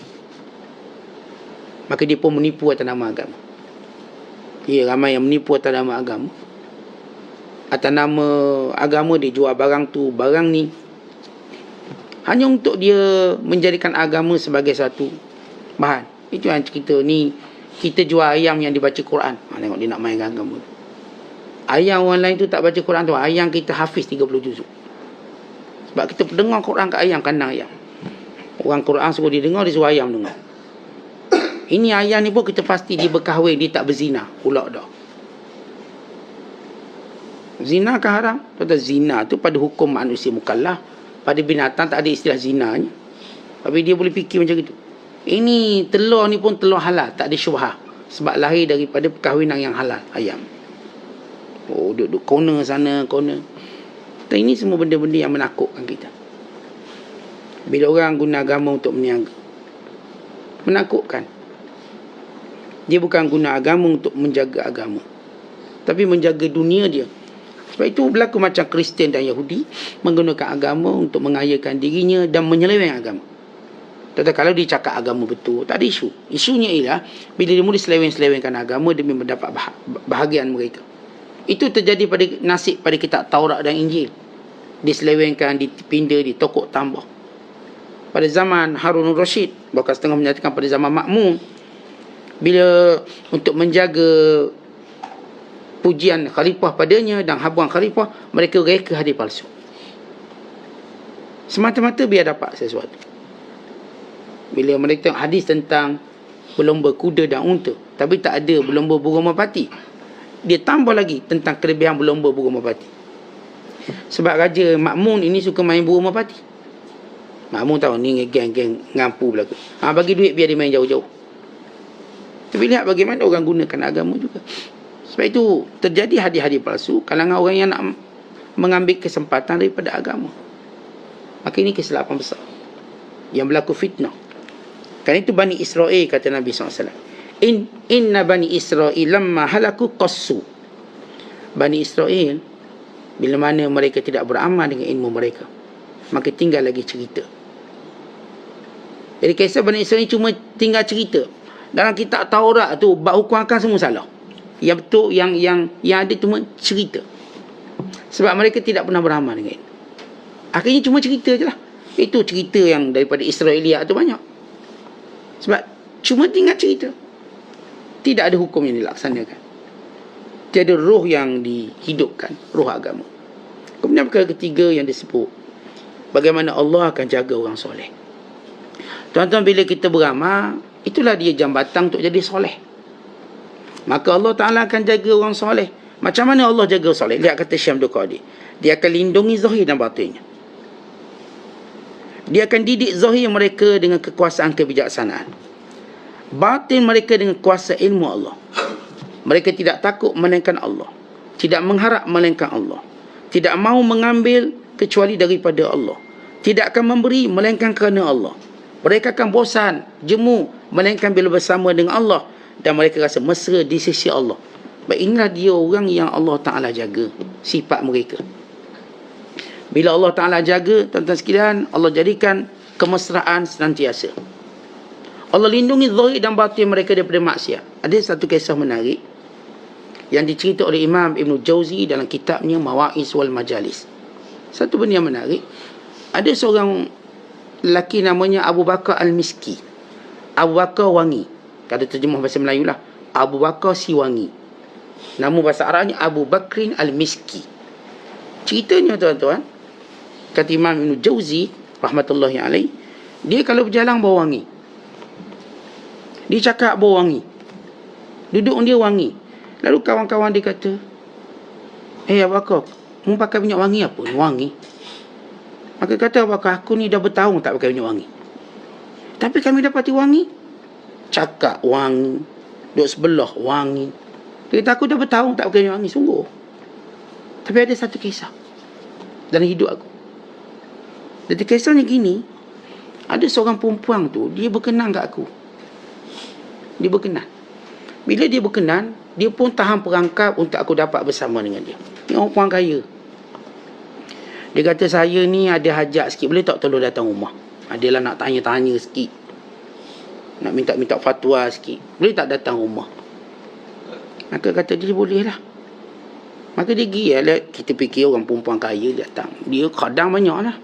Maka dia pun menipu atas nama agama. Ya, ramai yang menipu atas nama agama. Atas nama agama dia jual barang tu, barang ni. Hanya untuk dia menjadikan agama sebagai satu bahan. Itu yang cerita ni. Kita jual ayam yang dibaca Quran. Tengok dia nak mainkan agama. Ayam orang lain tu tak baca Quran tu. Ayam kita hafiz 30 juzuk. Sebab kita dengar Quran kat ayam, kandang ayam. Orang Quran suruh dia dengar, dia suruh ayam dengar. Ini ayam ni pun kita pasti dia berkahwin, dia tak berzina. Pulak dah. Zina kan haram? Kata zina tu pada hukum manusia mukallaf. Pada binatang tak ada istilah zinanya. Tapi dia boleh fikir macam itu. Ini telur ni pun telur halal, tak ada syubhah. Sebab lahir daripada perkahwinan yang halal, ayam. Oh, duduk corner sana, corner. Dan ini semua benda-benda yang menakutkan kita. Bila orang guna agama untuk meniaga, menakutkan. Dia bukan guna agama untuk menjaga agama, tapi menjaga dunia dia. Sebab itu berlaku macam Kristian dan Yahudi menggunakan agama untuk mengayakan dirinya dan menyeleweng agama. Tetapi kalau dia cakap agama betul, tak ada isu. Isunya ialah bila dia mula seleweng-selewengkan agama demi mendapat bahagian mereka. Itu terjadi pada nasib pada kitab Taurat dan Injil. Diselewengkan, dipindah, ditokok tambah. Pada zaman Harun al-Rashid, bahkan setengah menyatakan pada zaman Ma'mun, bila untuk menjaga pujian khalifah padanya dan habuan khalifah, mereka reka hadis palsu. Semata-mata biar dapat sesuatu. Bila mereka tengok hadis tentang berlomba kuda dan unta, tapi tak ada berlomba burung merpati, dia tambah lagi tentang kelebihan berlomba burung merpati. Sebab Raja Ma'mun ini suka main burung merpati. Ma'mun tahu ni geng-geng ngampu belaka. Bagi duit biar dia main jauh-jauh. Tapi lihat bagaimana orang gunakan agama juga. Sebab itu terjadi hadis-hadis palsu kalangan orang yang nak mengambil kesempatan daripada agama. Maka ini kesilapan besar yang berlaku fitnah. Kan itu Bani Israel, kata Nabi SAW. Inna Bani Israel lamma halaku qassu. Bani Israel, bila mana mereka tidak beramal dengan ilmu mereka, maka tinggal lagi cerita. Jadi kisah Bani Israel cuma tinggal cerita. Dalam kitab Taurat tu bab hukum akal semua salah. Yang betul, yang ada cuma cerita. Sebab mereka tidak pernah beramal dengan itu. Akhirnya cuma cerita je lah. Itu cerita yang daripada Israeliat tu banyak. Sebab cuma tinggal cerita. Tidak ada hukum yang dilaksanakan. Tiada roh yang dihidupkan, roh agama. Kemudian perkara ketiga yang disebut, bagaimana Allah akan jaga orang soleh. Tuan-tuan, bila kita beramal, itulah dia jambatan untuk jadi soleh. Maka Allah Ta'ala akan jaga orang soleh. Macam mana Allah jaga soleh? Lihat kata Syekh Abdul Qadir. Dia akan lindungi zahir dan batinnya. Dia akan didik zahir mereka dengan kekuasaan kebijaksanaan, batin mereka dengan kuasa ilmu Allah. Mereka tidak takut melainkan Allah, tidak mengharap melainkan Allah, tidak mahu mengambil kecuali daripada Allah, tidak akan memberi melainkan kerana Allah. Mereka akan bosan, jemu melainkan bila bersama dengan Allah, dan mereka rasa mesra di sisi Allah. Baik, inilah dia orang yang Allah Ta'ala jaga sifat mereka. Bila Allah Ta'ala jaga, tuan-tuan sekalian, Allah jadikan kemesraan senantiasa. Allah lindungi zahir dan batin mereka daripada maksiat. Ada satu kisah menarik yang dicerita oleh Imam Ibn Jauzi dalam kitabnya Mawa'iz wal Majalis. Satu benda yang menarik. Ada seorang lelaki namanya Abu Bakar Al-Miski. Abu Bakar Wangi. Kata terjemah bahasa Melayu lah. Abu Bakar si Wangi. Nama bahasa Arabnya Abu Bakrin Al-Miski. Ceritanya, tuan-tuan, kata Imam Ibn Jauzi rahmatullahi alaih, dia kalau berjalan bawa wangi. Dia cakap bawa wangi. Duduk dia wangi. Lalu kawan-kawan dia kata, Abu Bakar, mu pakai minyak wangi apa? Wangi. Maka kata Abu Bakar, aku ni dah bertahun tak pakai minyak wangi, tapi kami dapati wangi. Cakap wangi, duduk sebelah wangi. Dia kata, aku dah bertahun tak pakai minyak wangi, sungguh. Tapi ada satu kisah dalam hidup aku. Jadi kisahnya gini, ada seorang perempuan tu, dia berkenan kat aku. Dia berkenan. Bila dia berkenan, dia pun tahan perangkap untuk aku dapat bersama dengan dia. Ni orang perempuan kaya. Dia kata, saya ni ada hajat sikit, boleh tak tolong datang rumah? Adalah nak tanya-tanya sikit, nak minta-minta fatwa sikit, boleh tak datang rumah? Maka kata dia, boleh lah. Maka dia pergi lah. Kita fikir orang perempuan kaya datang, dia khadam banyak lah.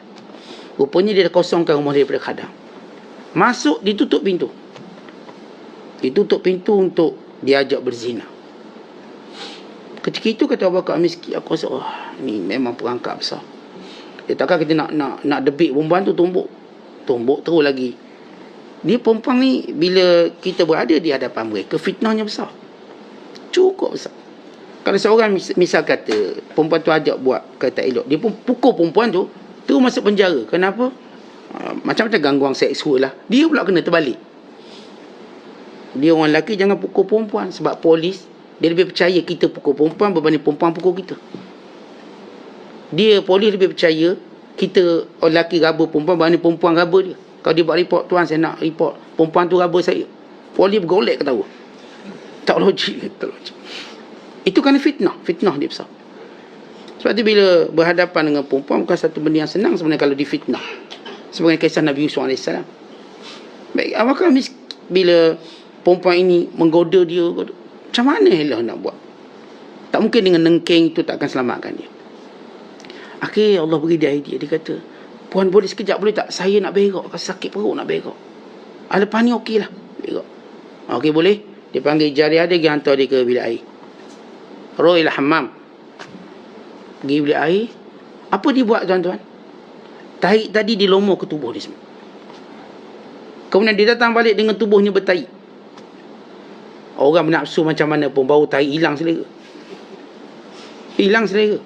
Rupanya dia dah kosongkan rumah dia daripada khadam. Masuk, ditutup pintu. Ditutup pintu untuk diajak berzina. Ketika itu kata Abu Bakar Miski, aku rasa, ni memang perangkap besar. Dia takkan kita nak debit perempuan tu, tumbuk terus lagi. Dia perempuan ni, bila kita berada di hadapan mereka, fitnahnya besar. Cukup besar. Kalau seorang misal kata perempuan tu ajak buat kata elok, dia pun pukul perempuan tu, terus masuk penjara. Kenapa? Macam-macam gangguan seksual lah. Dia pula kena terbalik. Dia orang lelaki jangan pukul perempuan, sebab polis dia lebih percaya kita pukul perempuan berbanding perempuan pukul kita. Dia polis lebih percaya kita orang lelaki raba perempuan berbanding perempuan raba dia. Kalau dia buat report, tuan saya nak report perempuan tu raba saya, polis bergolek ketawa. Tak logik. Itu kan fitnah dia besar. Sebab tu bila berhadapan dengan perempuan, bukan satu benda yang senang sebenarnya kalau difitnah. Sebagai kisah Nabi Yusuf AS. Baik, awak bila perempuan ini menggoda dia, macam mana Elah nak buat? Tak mungkin dengan nengkeng itu tak akan selamatkan dia. Akhirnya Allah beri dia idea. Dia kata, puan boleh sekejap boleh tak? Saya nak berak, sakit perut nak berak. Lepas ni okey lah berak. Okey boleh. Dia panggil jariah dia, dia hantar dia ke bilik air. Roil hammam. Pergi bilik air. Apa dia buat tuan-tuan? Tahi tadi dilomor ke tubuh dia semua. Kemudian dia datang balik dengan tubuhnya bertahi. Orang bernafsu macam mana pun bau tahi hilang selera. Hilang selera.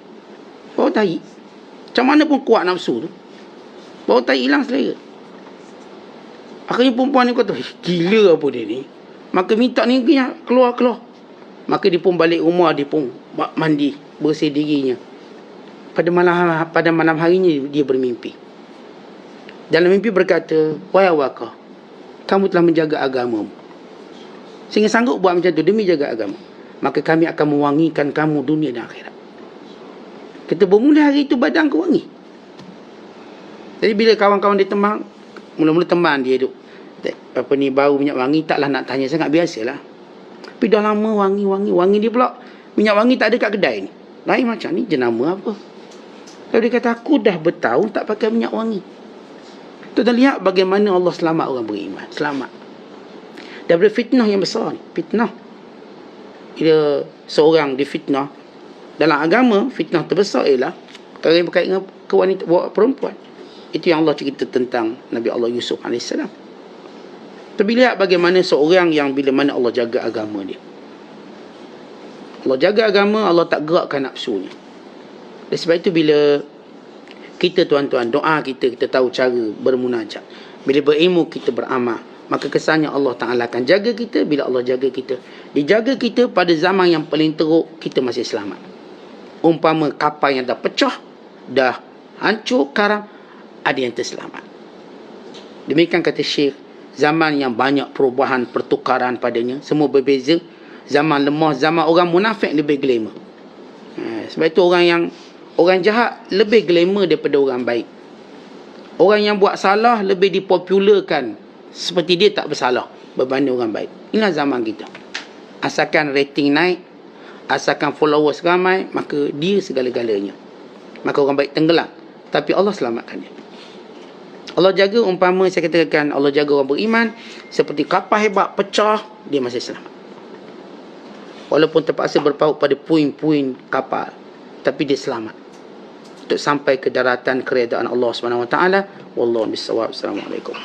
Bau tahi. Macam mana pun kuat nafsu tu. Bau tahi hilang selera. Akhirnya perempuan ni kata, gila apa dia ni. Maka minta ni keluar. Maka dia pun balik rumah, dia pun mandi, bersih dirinya. Pada malam harinya dia bermimpi. Dalam mimpi berkata, wahai Awaqah, kamu telah menjaga agamamu, sehingga sanggup buat macam tu demi jaga agama. Maka kami akan mewangikan kamu dunia dan akhirat. Kita bermula hari itu badan kau wangi. Jadi bila kawan-kawan dia tembang, mula-mula tembang dia duk bau minyak wangi, taklah nak tanya sangat, biasalah. Tapi dah lama wangi dia pula. Minyak wangi tak ada kat kedai ni. Lain macam ni, jenama apa? Lalu dia kata, aku dah bertahun tak pakai minyak wangi. Tuan lihat bagaimana Allah selamat orang beriman. Selamat daripada fitnah yang besar ni. Fitnah, bila seorang difitnah dalam agama, fitnah terbesar ialah perkara yang berkaitan dengan wanita, perempuan. Itu yang Allah cerita tentang Nabi Allah Yusuf AS. Tapi lihat bagaimana seorang yang bila mana Allah jaga agama dia. Allah jaga agama, Allah tak gerakkan nafsunya. Dan sebab itu bila kita tuan-tuan, doa kita tahu cara bermunajat. Bila berilmu kita beramal, maka kesannya Allah Ta'ala akan jaga kita. Bila Allah jaga kita, dijaga kita pada zaman yang paling teruk, kita masih selamat. Umpama kapal yang dah pecah, dah hancur, karam, ada yang terselamat. Demikian kata Syekh, zaman yang banyak perubahan, pertukaran padanya, semua berbeza. Zaman lemah, zaman orang munafik lebih glamour. Sebab itu orang jahat lebih glamour daripada orang baik. Orang yang buat salah lebih dipopularkan seperti dia tak bersalah berbanding orang baik. Inilah zaman kita. Asalkan rating naik, asalkan followers ramai, maka dia segala-galanya. Maka orang baik tenggelam. Tapi Allah selamatkan dia. Allah jaga, umpama saya katakan Allah jaga orang beriman, seperti kapal hebat pecah, dia masih selamat. Walaupun terpaksa berpaut pada puing-puing kapal, tapi dia selamat untuk sampai ke daratan keredaan Allah SWT. Wallahu bissawab. Assalamualaikum.